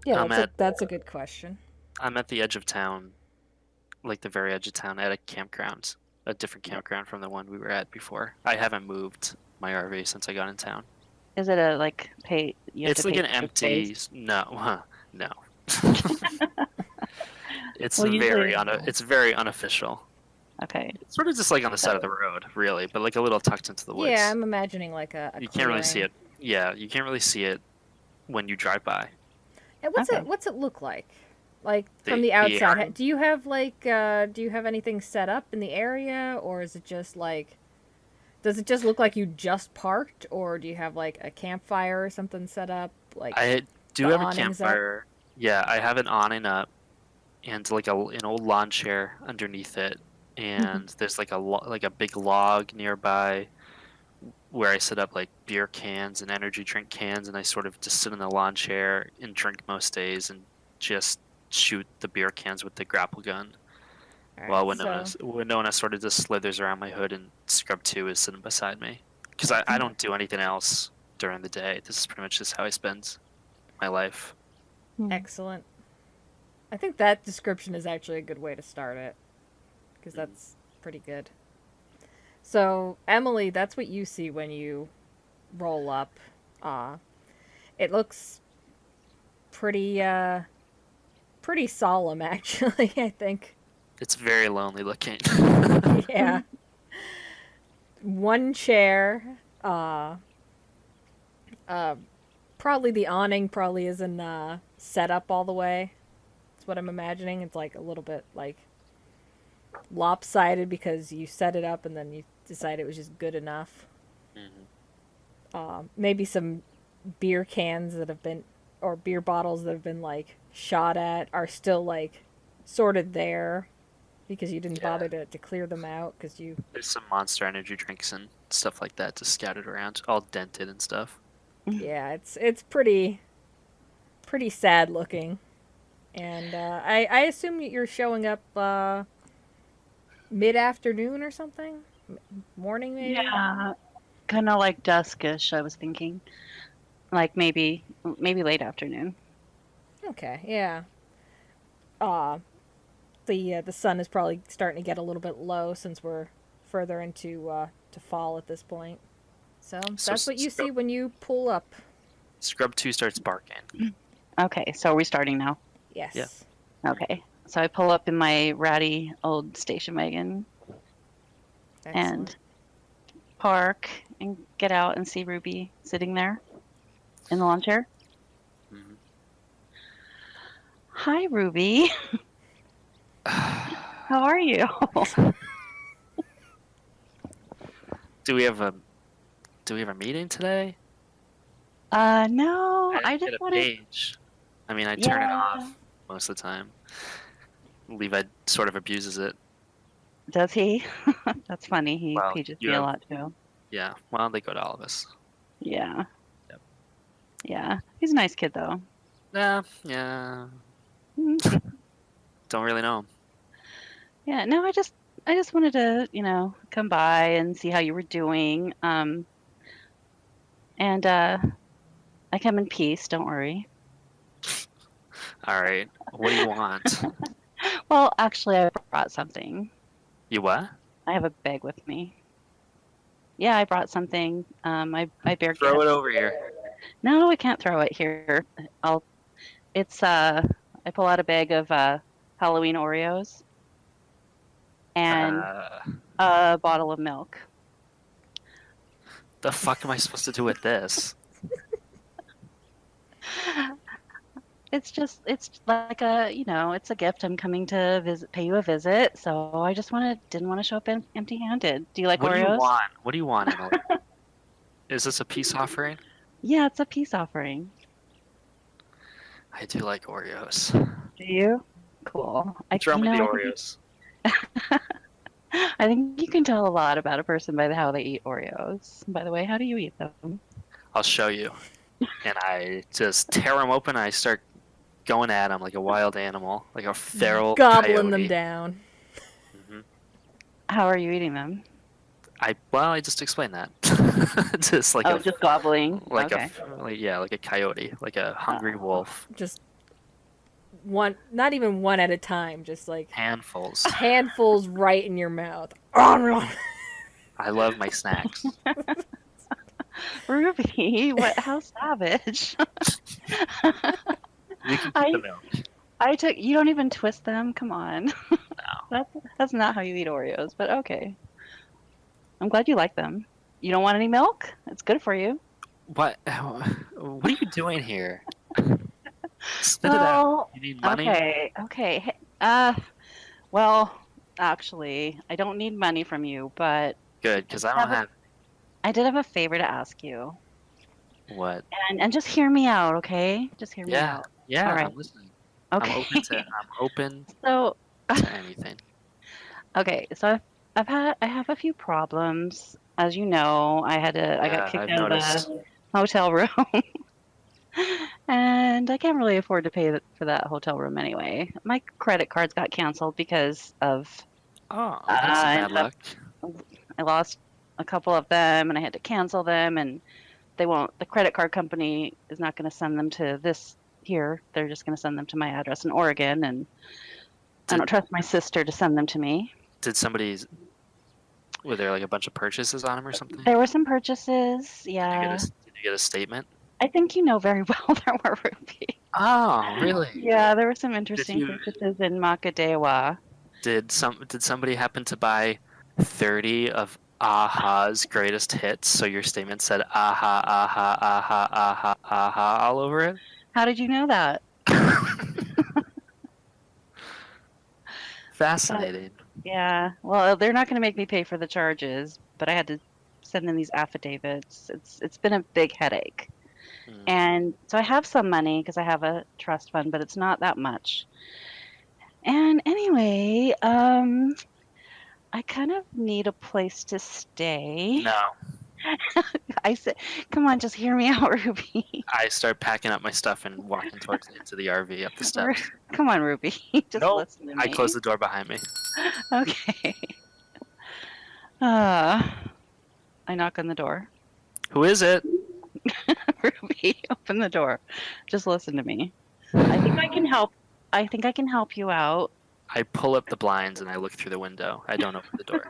Yeah, that's a good question. I'm at the edge of town, like the very edge of town, at a campground, a different campground from the one we were at before. I haven't moved my RV since I got in town. Is it a like pay? It's like an empty. No, no. It's Well, usually- it's very unofficial. Okay. It's sort of just like on the side of the road, really, but like a little tucked into the woods. Yeah, I'm imagining like a You can't really see clearing. it. Yeah, you can't really see it when you drive by. And what's it look like? Like from The the outside, area? do you have anything set up in the area, or is it just like Does it just look like you just parked, or do you have like a campfire or something set up? Like I do the have a awning's up? campfire. Yeah, I have an awning up and like an old lawn chair underneath it, and there's like like a big log nearby where I set up like beer cans and energy drink cans, and I sort of just sit in the lawn chair and drink most days and just shoot the beer cans with the grapple gun. All While right, Winona sort of just slithers around my hood, and Scrub 2 is sitting beside me. Because I don't do anything else during the day. This is pretty much just how I spend my life. excellent. I think that description is actually a good way to start it, because that's pretty good. So, Emily, that's what you see when you roll up. It looks pretty pretty solemn, actually, I think. It's very lonely looking. Yeah. One chair. Probably the awning probably isn't set up all the way. That's what I'm imagining. It's like a little bit like lopsided because you set it up and then you decided it was just good enough. Maybe some beer cans that have been, or beer bottles that have been like shot at are still like sorted there because you didn't bother to clear them out because you... There's some Monster Energy drinks and stuff like that just scattered around, all dented and stuff. Yeah, it's pretty sad looking. And I assume you're showing up mid-afternoon or something? Morning, maybe? Yeah, kind of like duskish, I was thinking. Like maybe late afternoon. Okay, yeah. The sun is probably starting to get a little bit low since we're further into to fall at this point. So that's what you see when you pull up. Scrub 2 starts barking. Okay, so are we starting now? Yes. Yeah. Okay, so I pull up in my ratty old station wagon and park and get out and see Ruby sitting there in the lawn chair. Mhm. Hi, Ruby. How are you? Do we have a meeting today? No, I didn't just get a wanted. page. I mean, I turn it Yeah. off most of the time. Levi sort of abuses it. Does he? That's funny. He Well, pages you me a have- lot too. Yeah, well, they go to all of us. Yeah. Yep. Yeah. He's a nice kid though. Yeah. Don't really know him. Yeah. No, I just wanted to, come by and see how you were doing. And I come in peace. Don't worry. All right. What do you want? Well, actually, I brought something. You what? I have a bag with me. Yeah, I brought something. I bear Throw gift. it over here. No, I can't throw it here. I pull out a bag of Halloween Oreos and a bottle of milk. The fuck am I supposed to do with this? It's like it's a gift. I'm coming to pay you a visit, so I just didn't want to show up empty-handed. Do you like What Oreos? do you want? What do you want, Emily? Is this a peace offering? Yeah, it's a peace offering. I do like Oreos. Do you? Cool. Throw me the I Oreos. I think you can tell a lot about a person by how they eat Oreos. By the way, how do you eat them? I'll show you. And I just tear them open. And I start going at them like a wild animal, like a feral Gobbling coyote. them down. Mhm. How are you eating them? I just explained that. Just like just gobbling. like Okay. like a coyote, like a hungry wolf. Just one, not even one at a time, just like Handfuls. handfuls right in your mouth. I love my snacks. Ruby, how savage. You can keep the milk. You don't even twist them. Come on. No. That's not how you eat Oreos, but okay. I'm glad you like them. You don't want any milk? It's good for you. What are you doing here? Spit it out. You need money? Okay. Well, actually, I don't need money from you, but Good, because I don't have I did have a favor to ask you. What? And just hear me out, okay? Just hear me Yeah. out. Yeah, All right. I'm listening. Okay. I'm open So, to anything. okay, so I have a few problems. As you know, I got Yeah, kicked I've out of noticed. the hotel room, and I can't really afford to pay for that hotel room anyway. My credit cards got canceled because of Oh, that's some I bad ended up luck. I lost a couple of them, and I had to cancel them, and they won't. The credit card company is not going to send them to this here. They're just going to send them to my address in Oregon, and I Did don't trust my sister to send them to me. did somebody were there like a bunch of purchases on him or something? There were some purchases, yeah. Did you get a statement? I think you know very well there were, Ruby. Oh, really? Yeah, there were some Did interesting you purchases in Makadewa. did somebody happen to buy 30 of Aha's greatest hits? So your statement said aha, aha, aha, aha, aha all over it? How did you know that? Fascinating. Yeah, well, they're not going to make me pay for the charges, but I had to send in these affidavits. It's been a big headache. Hmm. And so I have some money because I have a trust fund, but it's not that much. And anyway, I kind of need a place to stay. No. I said, come on, just hear me out, Ruby. I start packing up my stuff and walking towards into the RV up the steps. Come on, Ruby. Just Nope. listen to me. I close the door behind me. Okay. Uh, I knock on the door. Who is it? Ruby, open the door. Just listen to me. I think I can help. I think I can help you out. I pull up the blinds and I look through the window. I don't open the door.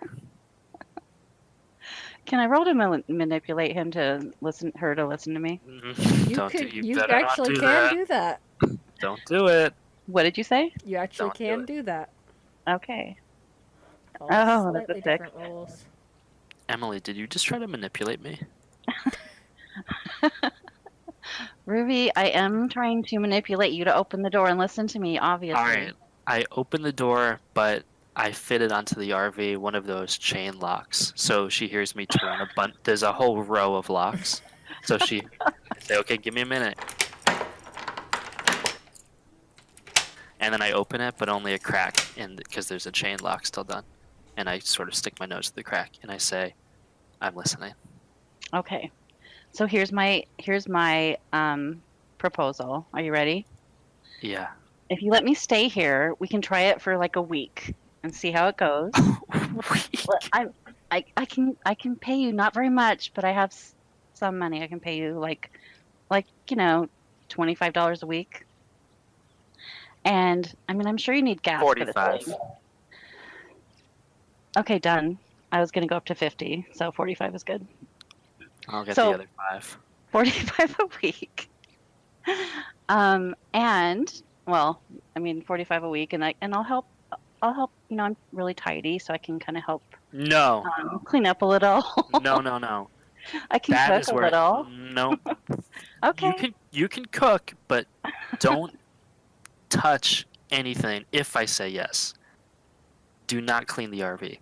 Can I roll to manipulate him to listen to me? Mhm. You better actually not do can that. do that. Don't do it. What did you say? You actually Don't do can it. do that. Okay. All Oh, that's a slightly 6. different rules. Emily, did you just try to manipulate me? Ruby, I am trying to manipulate you to open the door and listen to me, obviously. All right. I open the door, but I fitted onto the RV one of those chain locks. So she hears me turn a bunch. There's a whole row of locks. So I say, okay, give me a minute. And then I open it, but only a crack, because there's a chain lock still done. And I sort of stick my nose to the crack, and I say, I'm listening. Okay. So here's my proposal. Are you ready? Yeah. If you let me stay here, we can try it for like a week and see how it goes. Well, I can pay you not very much, but I have some money. I can pay you like $25 a week. And I mean, I'm sure you need gas for this 45. thing. Okay, done. I was gonna go up to 50, so 45 is good. I'll get So- the other 5. 45 a week. And well, I mean 45 a week, and I'll help. I'm really tidy, so I can kind of help No. clean up a little. No. I can That cook is a where little. no. Okay. You can cook, but don't touch anything if I say yes. Do not clean the RV.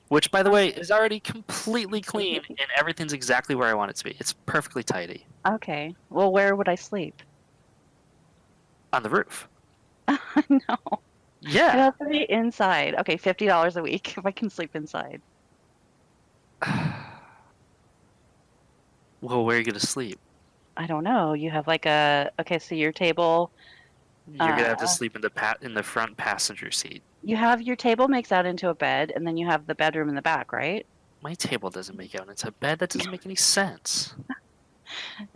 Which, by the way, is already completely clean and everything's exactly where I want it to be. It's perfectly tidy. Okay. Well, where would I sleep? On the roof. No. It Yeah. has to be inside. Okay, $50 a week if I can sleep inside. Well, where are you going to sleep? I don't know. You have like so your table. You're going to have to sleep in the front passenger seat. You have your table makes out into a bed, and then you have the bedroom in the back, right? My table doesn't make out into a bed. That doesn't make any sense.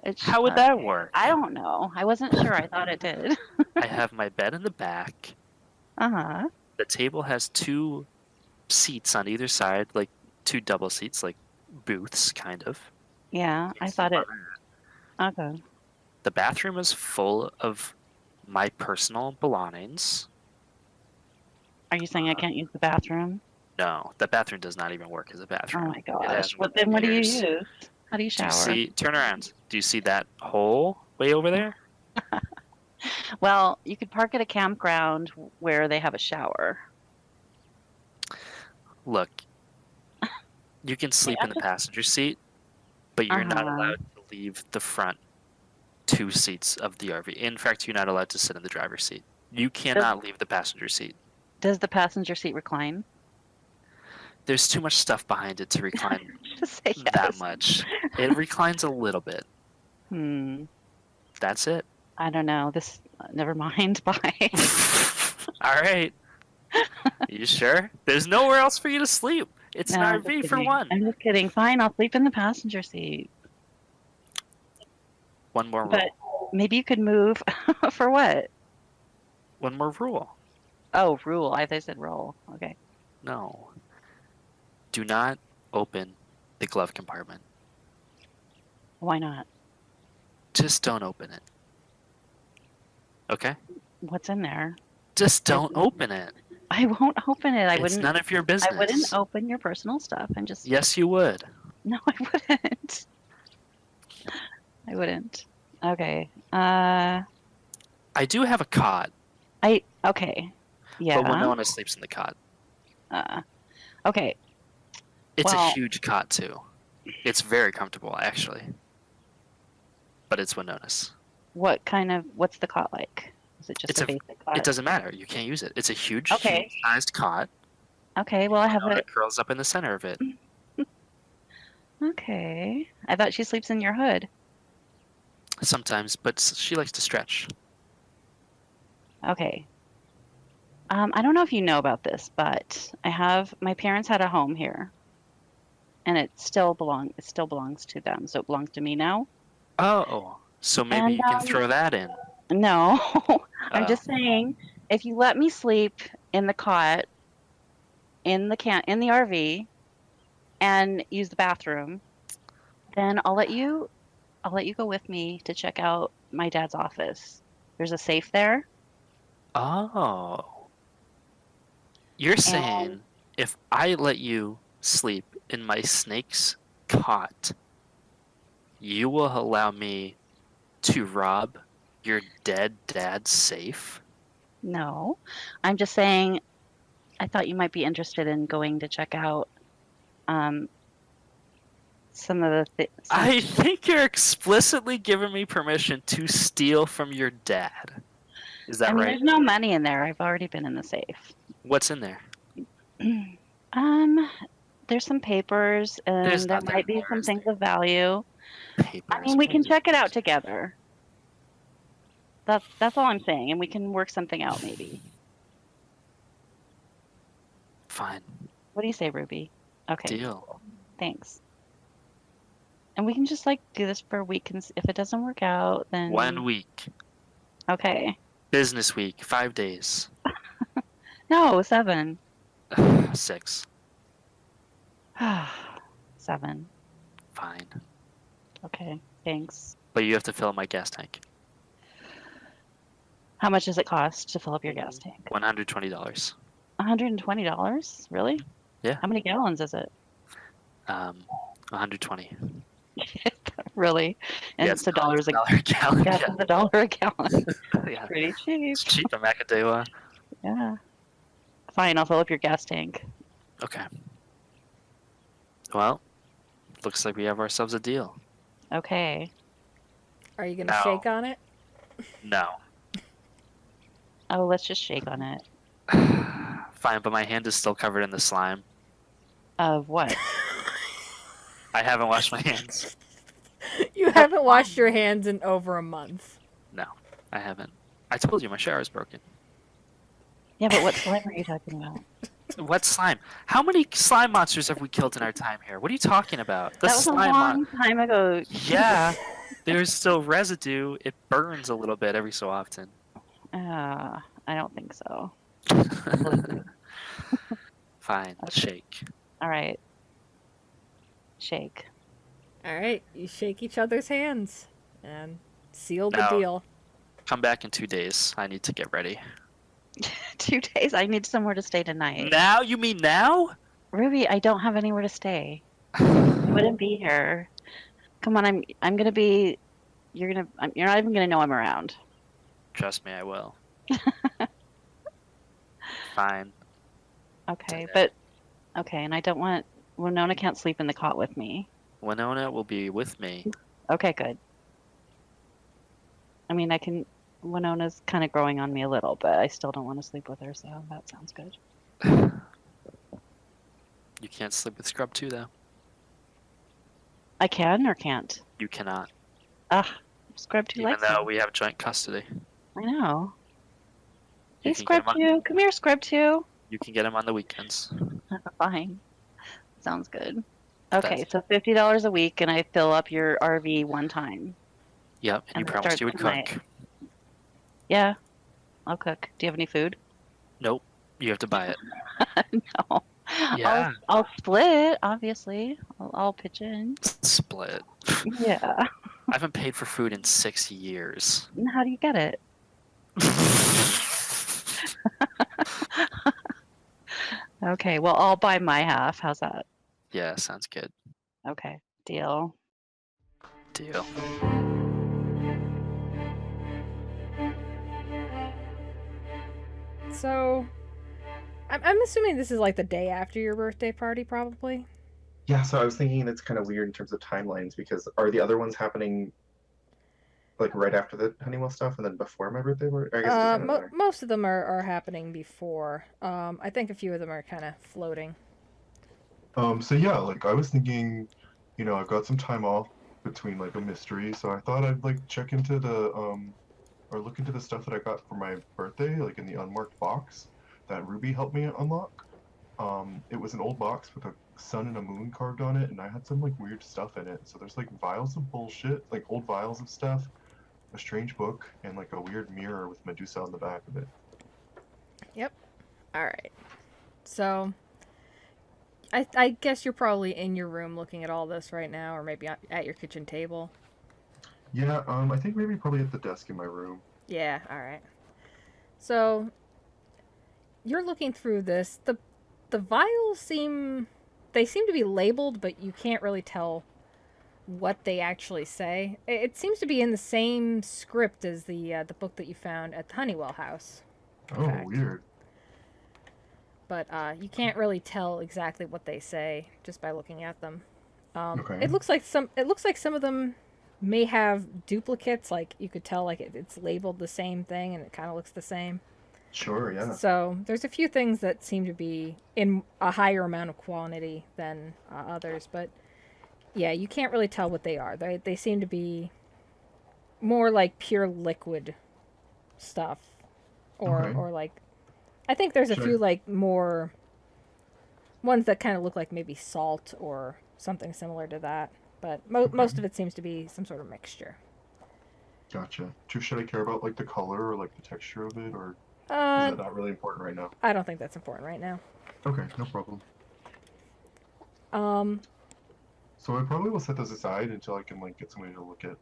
It's, How would that work? I don't know. I wasn't sure. I thought it did. I have my bed in the back. Uh-huh. The table has 2 seats on either side, like 2 double seats, like booths, kind of. Yeah, I thought it. Okay. The bathroom is full of my personal belongings. Are you saying I can't use the bathroom? No, the bathroom does not even work as a Oh bathroom. my It gosh. hasn't What been then? What do you years. use? How do you Do you shower? turn around. Do you see that hole way over there? Well, you could park at a campground where they have a shower. Look, You can sleep Yeah, in the passenger seat, but you're not Uh-huh. allowed to leave the front 2 seats of the RV. In fact, you're not allowed to sit in the driver's seat. You cannot leave the passenger seat. Does the passenger seat recline? There's too much stuff behind it to recline Just say that yes. much. It reclines a little bit. That's it. I don't know. This. Never mind. Bye. All right. You sure? There's nowhere else for you to sleep. It's No, an I'm just RV for kidding. one. I'm just kidding. Fine, I'll sleep in the passenger seat. One more rule. But maybe you could move for what? One more rule. Oh, rule. I thought you said roll. Okay. No. Do not open the glove compartment. Why not? Just don't open it. Okay? What's in there? Just don't open it. I won't open it. I It's wouldn't. none of your business. I wouldn't open your personal stuff. I'm just. Yes, you would. No, I wouldn't. I wouldn't. Okay. I do have a cot, Okay. Yeah. but Winona sleeps in the cot. Okay. It's a Well- huge cot, too. It's very comfortable, actually. But it's Winona's. What's the cot like? Is it just It's a a- basic cot? It doesn't matter. You can't use it. It's a huge, Okay. huge-sized cot. Okay. Well, I have Winona it. curls up in the center of it. Okay. I thought she sleeps in your hood. Sometimes, but she likes to stretch. Okay. I don't know if you know about this, but my parents had a home here, and it still belongs to them. So it belongs to me now. Oh, so maybe And, you can throw that in. No, I'm Oh. just saying, if you let me sleep in the cot, in the RV, and use the bathroom, then I'll let you go with me to check out my dad's office. There's a safe there. Oh. You're saying if I let you sleep in my snake's cot, you will allow me to rob your dead dad's safe? No, I'm just saying, I thought you might be interested in going to check out some of the things. I think you're explicitly giving me permission to steal from your dad. Is that right? There's no money in there. I've already been in the safe. What's in there? There's some papers, and There's there nothing might be there, some is things there? of value. Papers. We can check it out together. That's all I'm saying, and we can work something out maybe. Fine. What do you say, Ruby? Okay. Deal. Thanks. And we can just do this for a week, and if it doesn't work out, then 1 week. Okay. Business week. 5 days. No, 7. 6. 7. Fine. Okay. Thanks. But you have to fill up my gas tank. How much does it cost to fill up your gas tank? $120. $120? Really? Yeah. How many gallons is it? 120. Really? And Yeah, it's $1 a $1 a gallon. Yeah, Yeah. it's $1 a gallon. Yeah. Pretty cheap. It's cheap in Macadamia. Yeah. Fine, I'll fill up your gas tank. Okay. Well, looks like we have ourselves a deal. Okay. Are you gonna No. shake on it? No. Oh, let's just shake on it. Fine, but my hand is still covered in the slime. Of what? I haven't washed my hands. You haven't washed your hands in over a month. No, I haven't. I told you my shower's broken. Yeah, but what slime are you talking about? What slime? How many slime monsters have we killed in our time here? What are you talking about? The That was a slime long time ago. Yeah, there's still residue. It burns a little bit every so often. I don't think so. Fine, shake. All right. Shake. All right, you shake each other's hands and seal the No. deal. Come back in 2 days. I need to get ready. 2 days. I need somewhere to stay tonight. Now? You mean now? Ruby, I don't have anywhere to stay. I wouldn't be here. Come on, I'm gonna be. You're not even gonna know I'm around. Trust me, I will. Fine. Okay, Okay. but okay, and I don't want Winona can't sleep in the cot with me. Winona will be with me. Okay, good. I mean, I can. Winona's kind of growing on me a little, but I still don't want to sleep with her, so that sounds good. You can't sleep with Scrub too, though. I can or can't? You cannot. Ah, Scrub 2 Even likes though me. we have joint custody. I know. You Hey, can get Scrub him on, 2. Come here, Scrub 2. you can get him on the weekends. Fine. Sounds good. Okay, That's- so $50 a week, and I fill up your RV one time. Yep, and you And it promised you would starts cook. tonight. Yeah, I'll cook. Do you have any food? Nope, you have to buy it. No. Yeah. I'll split, obviously. I'll pitch in. Split. Yeah. I haven't paid for food in 6 years. And how do you get it? Okay, well, I'll buy my half. How's that? Yeah, sounds good. Okay, deal. Deal. So, I'm assuming this is like the day after your birthday party, probably. Yeah, so I was thinking it's kind of weird in terms of timelines because are the other ones happening like right after the Honeywell stuff and then before my birthday? I guess it doesn't really matter. Most of them are happening before. I think a few of them are kind of floating. So yeah, like I was thinking, I've got some time off between like a mystery, so I thought I'd like check into the or look into the stuff that I got for my birthday, like in the unmarked box that Ruby helped me unlock. It was an old box with a sun and a moon carved on it, and I had some like weird stuff in it. So there's like vials of bullshit, like old vials of stuff, a strange book, and like a weird mirror with Medusa on the back of it. All right. So, I guess you're probably in your room looking at all this right now, or maybe at your kitchen table. Yeah, I think maybe probably at the desk in my room. Yeah, all right. So, you're looking through this. The vials seem to be labeled, but you can't really tell what they actually say. It seems to be in the same script as the book that you found at the Honeywell house. Oh, fact. weird. But you can't really tell exactly what they say just by looking at them. Okay. It looks like some of them may have duplicates. Like you could tell, like it's labeled the same thing and it kind of looks the same. Sure, yeah. So there's a few things that seem to be in a higher amount of quantity than others, but yeah, you can't really tell what they are. They seem to be more like pure liquid stuff, or Okay. or like I think there's a Sure. few like more ones that kind of look like maybe salt or something similar to that, but most of it seems to be some sort of mixture. Gotcha. Should I care about like the color or like the texture of it, or is Uh, that not really important right now? I don't think that's important right now. Okay, no problem. Um, So I probably will set those aside until I can like get somebody to look at,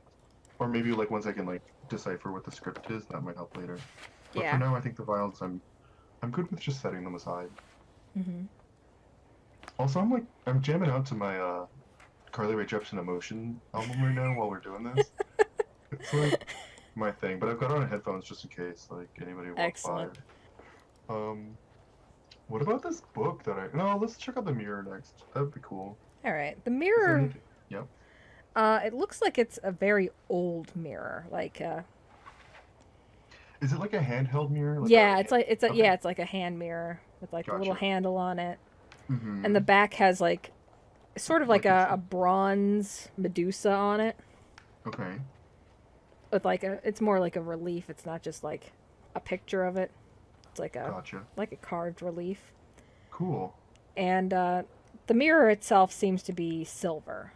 or maybe like once I can like decipher what the script is, that might help later. But yeah. for now, I think the vials, I'm good with just setting them aside. Mm-hmm. Also, I'm jamming out to my Carly Rae Jepsen Emotion album right now while we're doing this. It's like my thing, but I've got on headphones just in case like anybody walks Excellent. by. What about this book that No, let's check out the mirror next. That'd be cool. All right. The Is there mirror. anything- Yep. It looks like it's a very old mirror. Like, Is it like a handheld mirror? yeah, it's like okay. yeah, it's like a hand mirror with like a little Gotcha. handle on it, Mm-hmm. and the back has like sort of like Like a bronze Medusa on it Okay. with like it's more like a relief. It's not just like a picture of it. It's like Gotcha. a carved relief. Cool. And the mirror itself seems to be silver,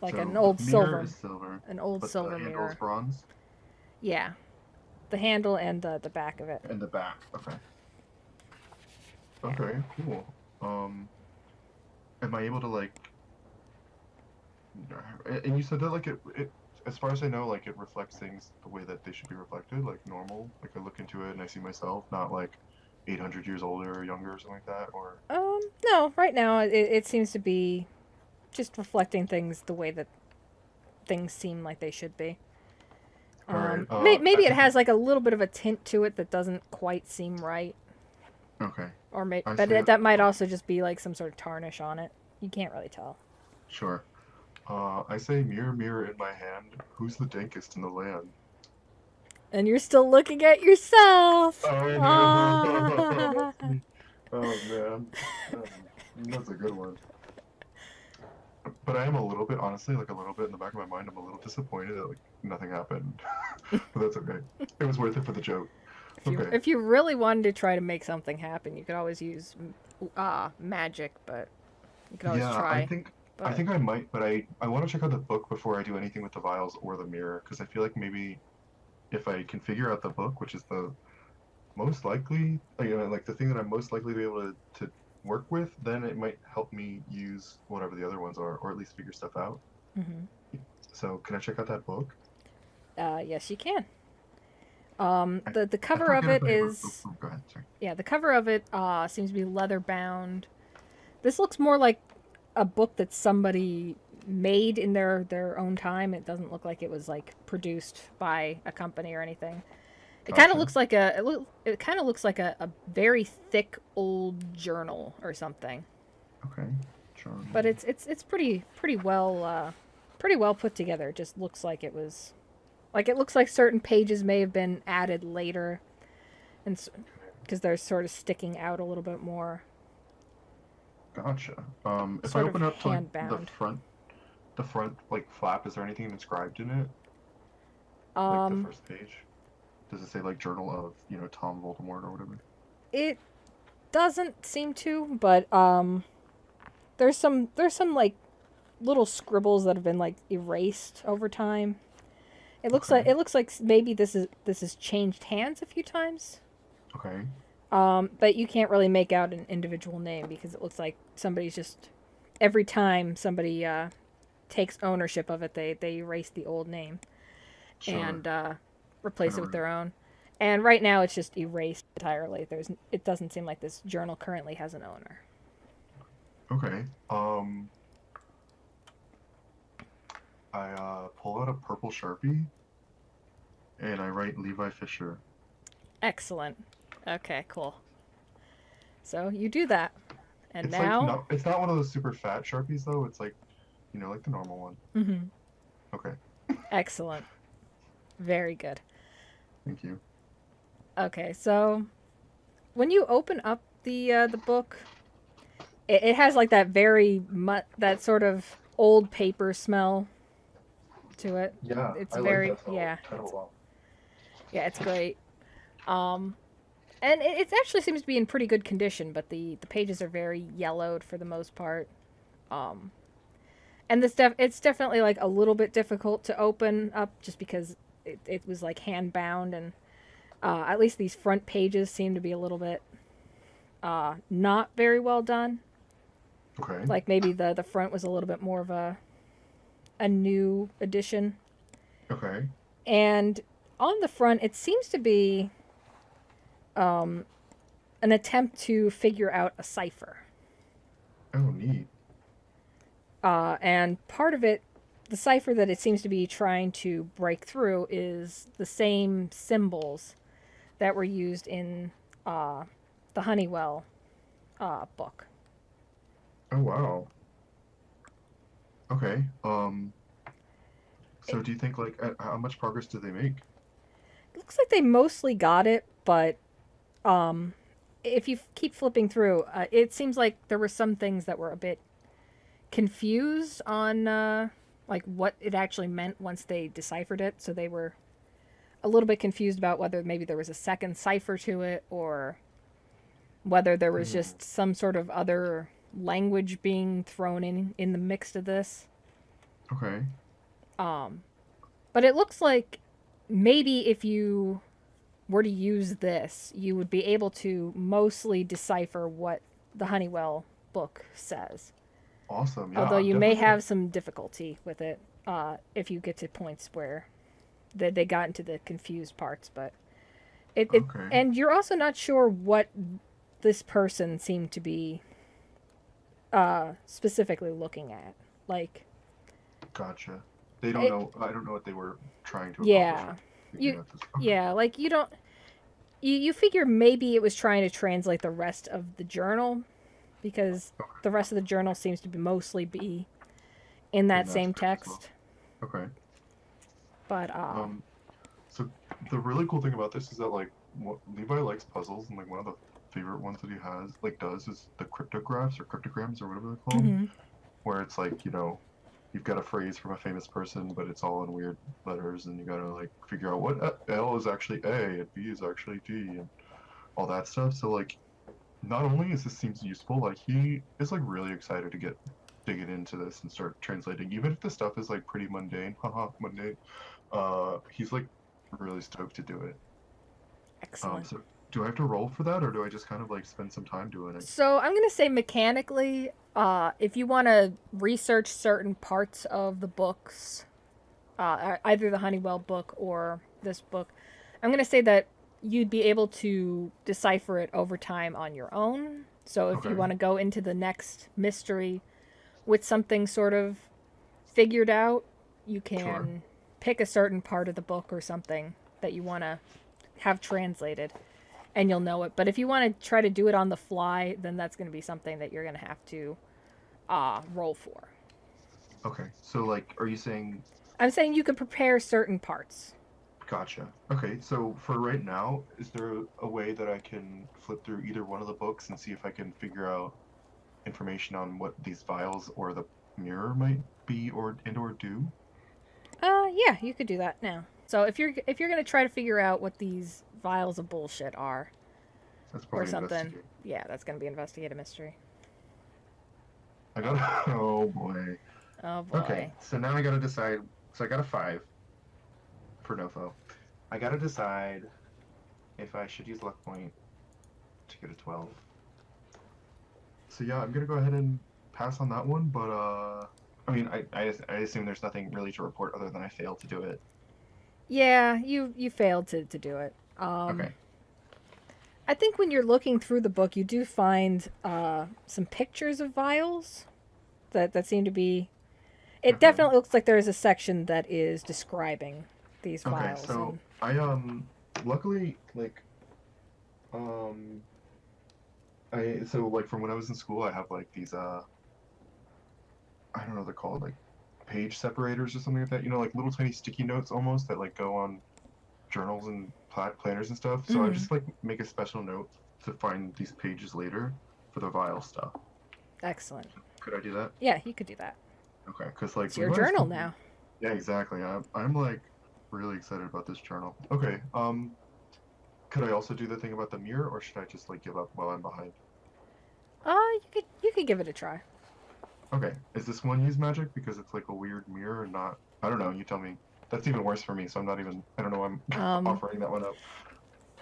like So an old the mirror silver, is silver, an old but silver the handle mirror. is bronze, Yeah, the handle and the back of it. and the back. Okay. Okay. Cool. Am I able to like? And you said that like it, as far as I know, like it reflects things the way that they should be reflected, like normal. Like I look into it and I see myself, not like 800 years older or younger or something like that, or. No, right now it seems to be just reflecting things the way that things seem like they should be. Alright, Maybe I it has like a little bit of a tint to it that doesn't quite seem right, Okay. or I but see. that might also just be like some sort of tarnish on it. You can't really tell. Sure. I say, mirror, mirror in my hand, who's the dankest in the land? And you're still looking at yourself. Oh, Ah. no. Oh, man. That's a good one. But I am a little bit, honestly, like a little bit in the back of my mind, I'm a little disappointed that like nothing happened. But that's okay. It was worth it for the joke. Okay. If you really wanted to try to make something happen, you could always use magic, but you could always Yeah, try. I think I might, but I want to check out the book before I do anything with the vials or the mirror, because I feel like maybe if I can figure out the book, which is the most likely, like the thing that I'm most likely to be able to work with, then it might help me use whatever the other ones are, or at least figure stuff out. Mm-hmm. So can I check out that book? Yes, you can. The cover of it is Go ahead, sorry. yeah, the cover of it seems to be leather bound. This looks more like a book that somebody made in their own time. It doesn't look like it was like produced by a company or anything. It kind of looks like it kind of looks like a very thick old journal or something. Okay, journal. But it's pretty well put together. It just looks like it was it looks like certain pages may have been added later, and because they're sort of sticking out a little bit more. Gotcha. If Sort I of open up to like, hand-bound. the front like flap, is there anything inscribed in it? Like the first page. Does it say like Journal of, Tom Voldemort or whatever? It doesn't seem to, but there's some like little scribbles that have been like erased over time. It looks like maybe this has changed hands a few times. Okay. But you can't really make out an individual name because it looks like somebody's just every time somebody takes ownership of it, they erase the old name and replace it with their own. And right now it's just erased entirely. It doesn't seem like this journal currently has an owner. Okay. I pull out a purple Sharpie and I write Levi Fisher. Excellent. Okay, cool. So you do that. And It's now it's not one of those super fat Sharpies though. It's like, like the normal one. Mhm. Okay. Excellent. Very good. Thank you. Okay, so when you open up the book, it has like that that sort of old paper smell to it. Yeah, It's I very like that title a lot. Yeah, it's great. And it actually seems to be in pretty good condition, but the pages are very yellowed for the most part. And it's definitely like a little bit difficult to open up just because it was like hand bound, and at least these front pages seem to be a little bit not very well done. Okay. Like maybe the front was a little bit more of a new edition. Okay. And on the front, it seems to be an attempt to figure out a cipher. Oh, neat. And part of it, the cipher that it seems to be trying to break through is the same symbols that were used in the Honeywell book. Oh, wow. Okay. So do you think, like, how much progress did they make? It looks like they mostly got it, but if you keep flipping through, it seems like there were some things that were a bit confused on like what it actually meant once they deciphered it. So they were a little bit confused about whether maybe there was a second cipher to it or whether there was just some sort of other language being thrown in the mix to this. Okay. But it looks like maybe if you were to use this, you would be able to mostly decipher what the Honeywell book says. Awesome. Yeah, Although you may definitely. have some difficulty with it if you get to points where they got into the confused parts. But Okay. and you're also not sure what this person seemed to be specifically looking at. Like, Gotcha. They don't know. I don't know what they were trying to Yeah. accomplish. Figuring out this. Okay. yeah, like you don't. You figure maybe it was trying to translate the rest of the journal, because the rest of the journal seems to be mostly in that same text. Okay. But So the really cool thing about this is that like Levi likes puzzles, and like one of the favorite ones that he has does is the cryptographs or cryptograms or whatever they're called, where it's like, you know, you've got a phrase from a famous person, but it's all in weird letters, and you gotta like figure out what L is actually A and B is actually D and all that stuff. So like, not only is this seems useful, like he is like really excited to get digging into this and start translating, even if the stuff is like pretty mundane. Haha, mundane. He's like really stoked to do it. excellent. So do I have to roll for that, or do I just kind of like spend some time doing it? So I'm gonna say mechanically, if you want to research certain parts of the books, either the Honeywell book or this book, I'm gonna say that you'd be able to decipher it over time on your own. So if you want to go into the next mystery with something sort of figured out, you can pick a certain part of the book or something that you want to have translated, and you'll know it. But if you want to try to do it on the fly, then that's going to be something that you're going to have to roll for. Okay, so like, are you saying... I'm saying you could prepare certain parts. Gotcha. Okay, so for right now, is there a way that I can flip through either one of the books and see if I can figure out information on what these vials or the mirror might be or do? Yeah, you could do that now. So if you're going to try to figure out what these vials of bullshit are, That's probably or something, investigate. yeah, that's going to be investigate a mystery. I got oh boy. Oh boy. Okay, so now I gotta decide. So I got a 5 for Nofo. I gotta decide if I should use luck point to get a 12. So yeah, I'm gonna go ahead and pass on that one, but I mean, I assume there's nothing really to report other than I failed to do it. Yeah, you failed to do it. Okay. I think when you're looking through the book, you do find some pictures of vials that seem to be... It definitely looks like there is a section that is describing these vials. Okay, so I luckily like so like from when I was in school, I have like these I don't know, they're called like page separators or something like that. You know, like little tiny sticky notes almost that like go on journals and planners and stuff. So I just like make a special note to find these pages later for the vial stuff. Excellent. Could I do that? Yeah, you could do that. Okay, because like It's your journal now. Yeah, exactly. I'm like really excited about this journal. Okay, could I also do the thing about the mirror, or should I just like give up while I'm behind? You could give it a try. Okay, is this one use magic because it's like a weird mirror or not? I don't know. You tell me. That's even worse for me. So I'm not even. I don't know. I'm offering that one up.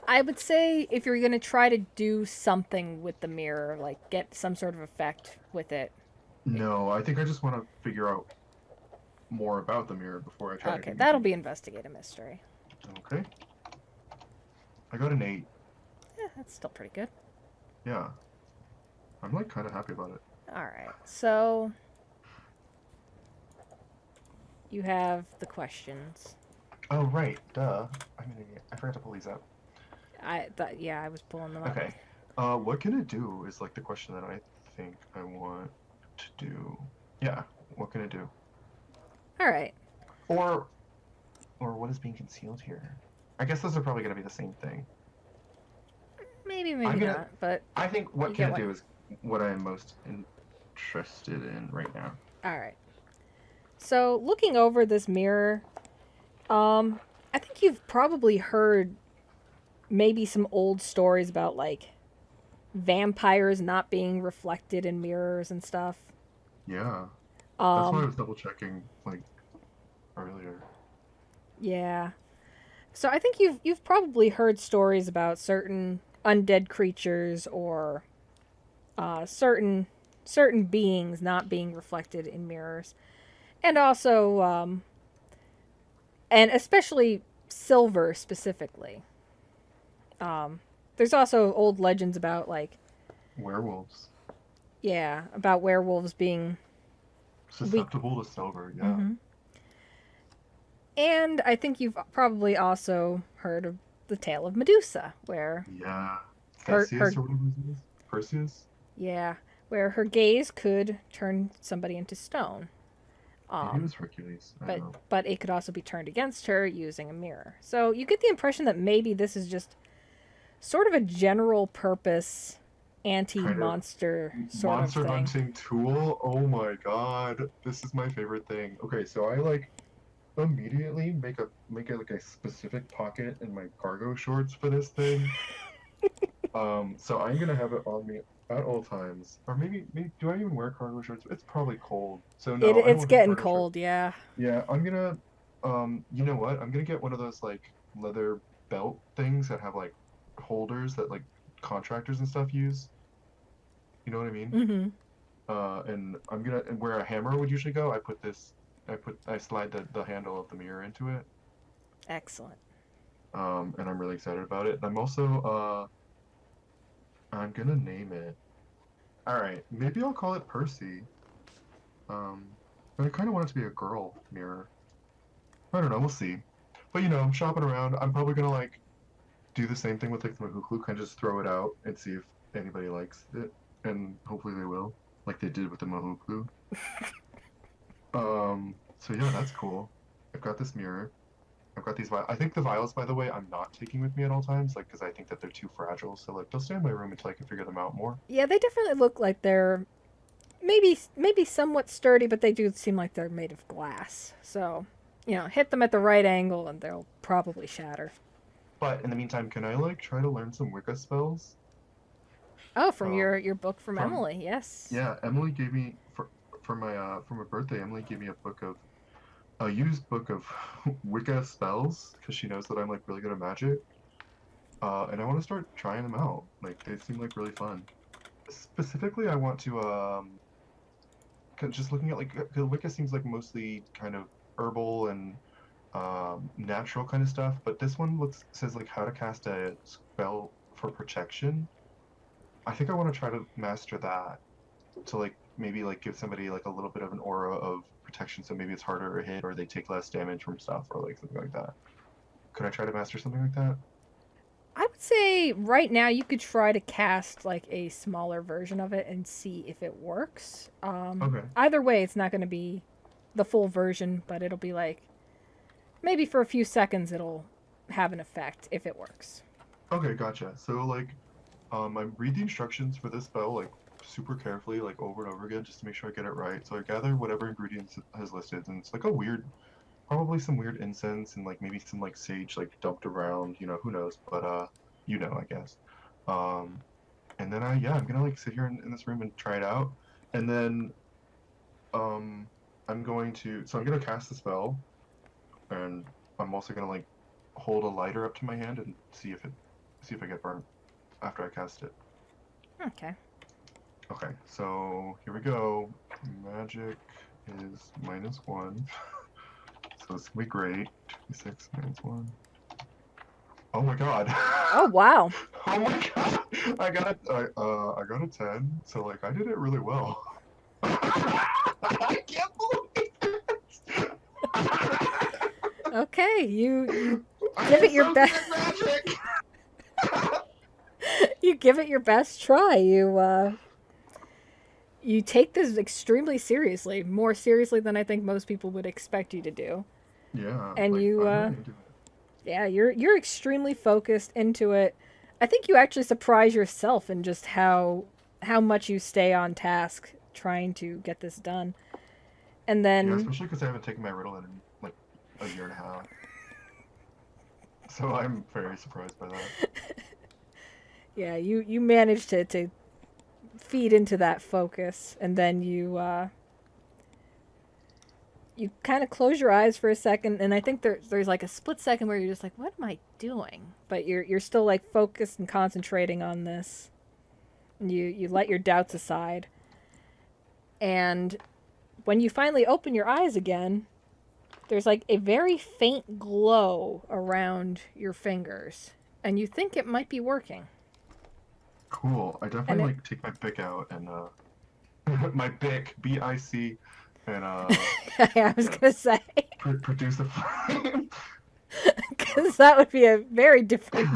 I would say if you're gonna try to do something with the mirror, like get some sort of effect with it. No, I think I just want to figure out more about the mirror before I try. Okay, that'll be investigate a mystery. Okay. I got an 8. Yeah, that's still pretty good. Yeah. I'm like kind of happy about it. All right, so you have the questions. Oh right, duh. I'm an idiot. I forgot to pull these up. I was pulling them up. Okay. What can it do is like the question that I think I want to do. Yeah, what can it do? All right. Or what is being concealed here? I guess those are probably going to be the same thing. Maybe I'm gonna- not, but I think what You can get it do is what I'm most interested in right now. all right. So looking over this mirror, I think you've probably heard maybe some old stories about like vampires not being reflected in mirrors and stuff. Yeah. That's why I was double checking like earlier. Yeah. So I think you've probably heard stories about certain undead creatures or certain beings not being reflected in mirrors, and also and especially silver specifically. There's also old legends about like Werewolves. about werewolves being Susceptible to silver, yeah. And I think you've probably also heard of the tale of Medusa, where Yeah. Her- Theseus her- or whatever his name is? Perseus? where her gaze could turn somebody into stone. Maybe it was Hercules. I don't know. But it could also be turned against her using a mirror. So you get the impression that maybe this is just sort of a general purpose anti-monster sort of Monster thing. hunting tool? Oh my god. This is my favorite thing. Okay, so I like immediately make it like a specific pocket in my cargo shorts for this thing. So I'm gonna have it on me at all times. Or maybe do I even wear cargo shorts? It's probably cold. So no, I It's won't getting have cargo cold, shorts. yeah. Yeah, I'm gonna you know what? I'm gonna get one of those like leather belt things that have like holders that like contractors and stuff use. You know what I mean? Mm-hmm. And and where a hammer would usually go, I slide the handle of the mirror into it. Excellent. And I'm really excited about it. And I'm also I'm gonna name it. Alright, maybe I'll call it Percy. But I kinda want it to be a girl mirror. I don't know, we'll see. But you know, I'm shopping around, I'm probably gonna like do the same thing with like the Mahooklu, kind of just throw it out and see if anybody likes it. And hopefully they will, like they did with the Mahooklu. So yeah, that's cool. I've got this mirror. I've got these vials. I think the vials, by the way, I'm not taking with me at all times, like, because I think that they're too fragile. So like, they'll stay in my room until I can figure them out more. Yeah, they definitely look like they're maybe somewhat sturdy, but they do seem like they're made of glass. So, you know, hit them at the right angle and they'll probably shatter. But in the meantime, can I like try to learn some Wicca spells? Oh, from your book from Emily, yes. Yeah, Emily gave me for my birthday. Emily gave me a used book of Wicca spells because she knows that I'm like really good at magic. And I want to start trying them out. Like they seem like really fun. Specifically, I want to just looking at like Wicca seems like mostly kind of herbal and natural kind of stuff, but this one says like how to cast a spell for protection. I think I want to try to master that to like maybe like give somebody like a little bit of an aura of protection, so maybe it's harder to hit or they take less damage from stuff or like something like that. Could I try to master something like that? I would say right now you could try to cast like a smaller version of it and see if it works. Okay. Either way, it's not going to be the full version, but it'll be like maybe for a few seconds it'll have an effect if it works. Okay, gotcha. So like, I read the instructions for this spell like super carefully, like over and over again, just to make sure I get it right. So I gather whatever ingredients it has listed, and it's like a weird, probably some weird incense and like maybe some like sage like dumped around, you know, who knows, but you know, I guess. And then I'm gonna like sit here in this room and try it out, and then I'm gonna cast the spell, and I'm also gonna like hold a lighter up to my hand and see if I get burnt after I cast it. Okay. Okay, so here we go. Magic is -1. So it's gonna be great. 2d6 -1. Oh my god. Oh wow. Oh my god. I got a 10. So like I did it really well. I can't believe it. Okay, you give it your best. You give it your best try. You take this extremely seriously, more seriously than I think most people would expect you to do. Yeah. And like, you, I'm really into it. yeah, you're extremely focused into it. I think you actually surprise yourself in just how much you stay on task trying to get this done. And then, Yeah, especially because I haven't taken my Ritalin in like a year and a half. So I'm very surprised by that. yeah, you manage to feed into that focus, and then you kind of close your eyes for a second, and I think there's like a split second where you're just like, what am I doing? But you're still like focused and concentrating on this. And you let your doubts aside. And when you finally open your eyes again, there's like a very faint glow around your fingers, and you think it might be working. Cool. I definitely like take my Bic out and my Bic, B-I-C, and I was gonna say produce a flame. because that would be a very different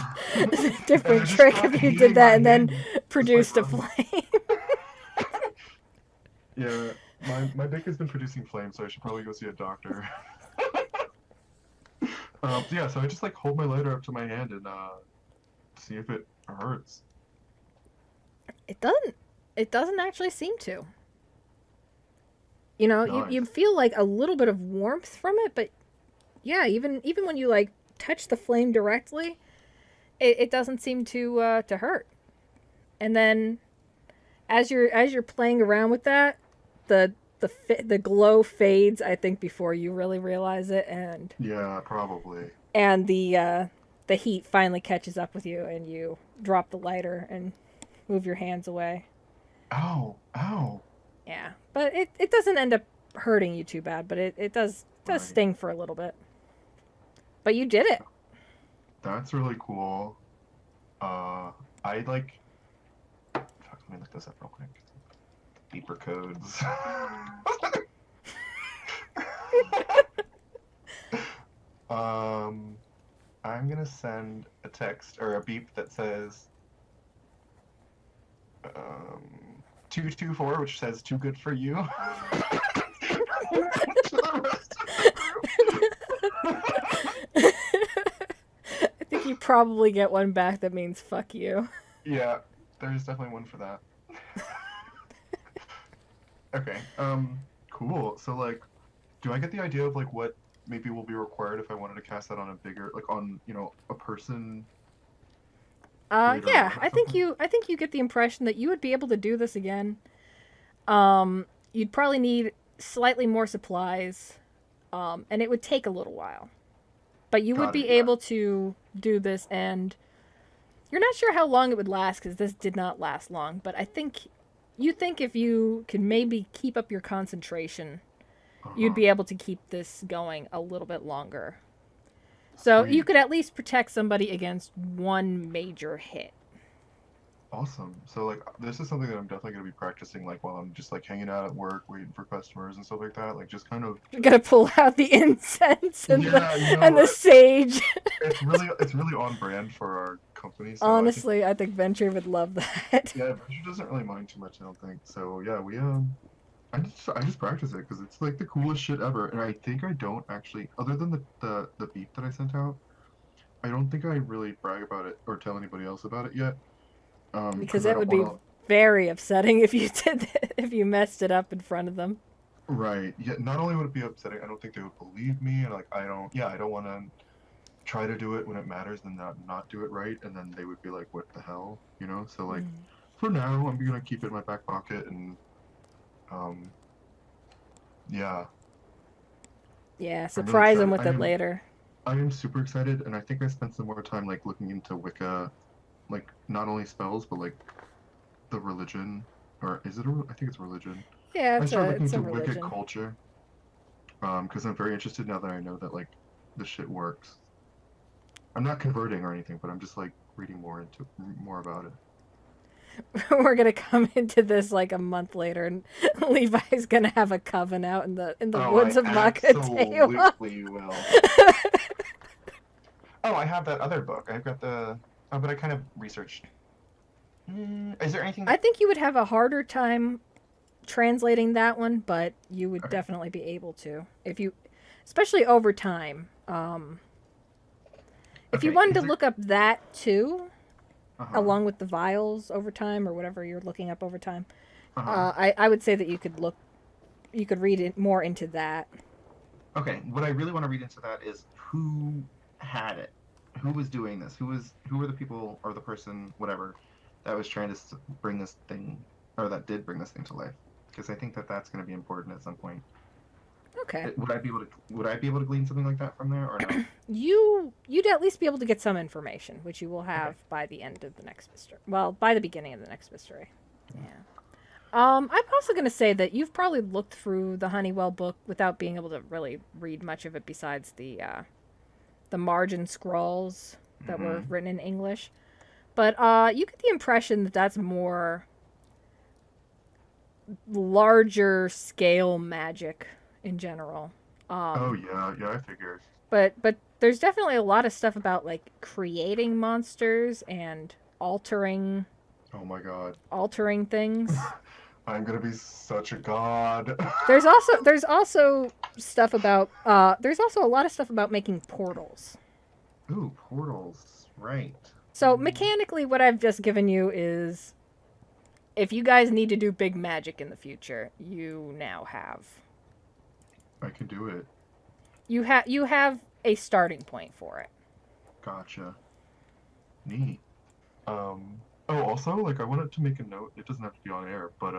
trick if you did that and then produced a flame. Yeah, my bick has been producing flames, so I should probably go see a doctor. Yeah, so I just like hold my lighter up to my hand and see if it hurts. It doesn't. It doesn't actually seem to. You know, you Nice. feel like a little bit of warmth from it, but yeah, even when you like touch the flame directly, it doesn't seem to hurt. And then as you're playing around with that, the glow fades, I think, before you really realize it, Yeah, probably. and the heat finally catches up with you, and you drop the lighter and move your hands away. Ow, ow. Yeah, but it doesn't end up hurting you too bad, but it does Right. sting for a little bit. But you did it. That's really cool. I like. Fuck, let me look this up real quick. Beeper codes. I'm gonna send a text or a beep that says 224, which says "too good for you." To the rest of the group. I think you probably get one back that means fuck you. Yeah, there's definitely one for that. Okay, cool. So like, do I get the idea of like what maybe will be required if I wanted to cast that on a bigger, like on, a person? Later Yeah, on or I think something? you get the impression that you would be able to do this again. You'd probably need slightly more supplies, and it would take a little while. But you would Got be it, yeah. able to do this, and you're not sure how long it would last because this did not last long. But I think if you can maybe keep up your concentration, you'd Uh-huh. be able to keep this going a little bit longer. So you Sweet. could at least protect somebody against one major hit. Awesome. So like, this is something that I'm definitely gonna be practicing like while I'm just like hanging out at work, waiting for customers and stuff like that. Like just kind of. You're gonna pull out the incense and Yeah, the sage. it's really on brand for our company. So Honestly, I think Venture would love that. yeah, Venture doesn't really mind too much, I don't think. So yeah, we I just practice it because it's like the coolest shit ever. And I think I don't actually, other than the beep that I sent out, I don't think I really brag about it or tell anybody else about it yet. Because I it don't would be want very upsetting if you if you messed it up in front of them. to. Right. Yeah. Not only would it be upsetting, I don't think they would believe me, and like I don't want to try to do it when it matters, and not do it right, and then they would be like, "What the hell?" So like, for now, I'm gonna keep it in my back pocket, and um, yeah. Yeah, I'm really surprise them excited. with it later. I am super excited, and I think I spent some more time like looking into Wicca, like not only spells but like the religion, or is it I think it's religion. Yeah, I started looking it's a into Wicca religion. culture, because I'm very interested now that I know that like the shit works. I'm not converting or anything, but I'm just like reading more about it. We're gonna come into this like a month later, and Levi's gonna have a coven out in the Oh, woods I of Makatewa. absolutely will. Oh, I have that other book. I've got the. Oh, but I kind of researched. Is there anything? I think you would have a harder time translating that one, but you would Okay. definitely be able to if you, especially over time. If you Okay, wanted to is there- look up that too, Uh-huh. along with the vials over time or whatever you're looking up over time, Uh-huh. I would say that you could read it more into that. Okay, what I really want to read into that is who had it, who was doing this, who were the people or the person, whatever, that was trying to bring this thing, or that did bring this thing to life, because I think that that's going to be important at some point. Okay. Would I be able to glean something like that from there, or no? You'd at least be able to get some information, which you will have by the end of the next mystery. Well, by the beginning of the next mystery. Yeah. I'm also going to say that you've probably looked through the Honeywell book without being able to really read much of it besides the margin scrawls that were written in English. But you get the impression that that's more larger scale magic in general. Oh yeah, I figured. But there's definitely a lot of stuff about like creating monsters and altering Oh my god. things. I'm gonna be such a god. There's also stuff about there's also a lot of stuff about making portals. Ooh, portals. Right. So mechanically, what I've just given you is, if you guys need to do big magic in the future, you now have. I can do it. You have a starting point for it. Gotcha. Neat. Oh, also, like, I wanted to make a note. It doesn't have to be on air, but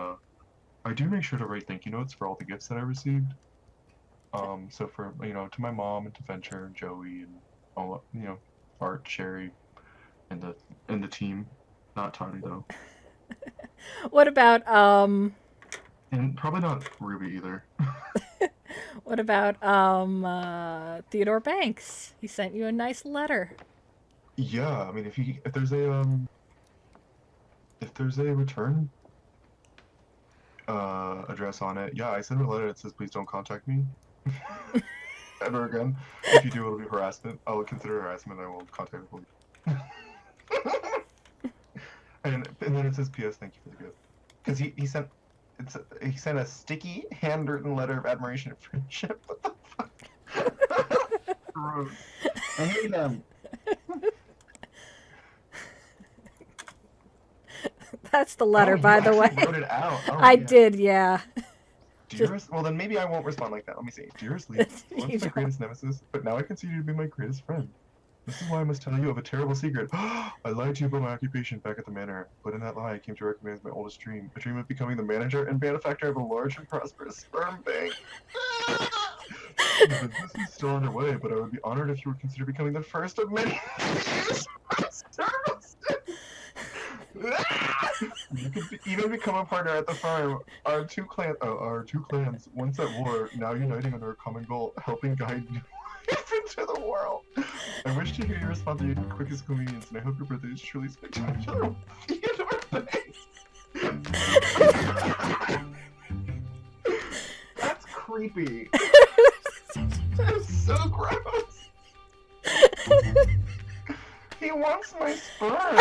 I do make sure to write thank you notes for all the gifts that I received. So for to my mom and to Venture and Joey and all Hart, Sherry, and the team. Not Toddy though. What about And probably not Ruby either. What about Theodore Banks? He sent you a nice letter. Yeah, I mean, if there's a return address on it, yeah, I sent him a letter that says please don't contact me ever again. If you do, it'll be harassment. I'll consider harassment. I will contact the police. and then it says P.S. Thank you for the gift. Because he sent a sticky, handwritten letter of admiration and friendship. What the fuck? Gross. I hate him. That's the letter, by the way. Wrote it out. Oh, I yeah. did, yeah. Dearest, well then maybe I won't respond like that. Let me see. Dearest Lee, once my greatest nemesis, but now I consider you to be my greatest friend. This is why I must tell you of a terrible secret. I lied to you about my occupation back at the manor, but in that lie I came to recognize my oldest dream, a dream of becoming the manager and benefactor of a large and prosperous sperm bank. The business is still underway, but I would be honored if you would consider becoming the first of many services. You could even become a partner at the farm. Our two clans, once at war, now uniting under a common goal, helping guide you into the world. I wish to hear your response at your quickest convenience, and I hope your birthday is truly spectacular. That's creepy. That's so gross. He wants my sperm.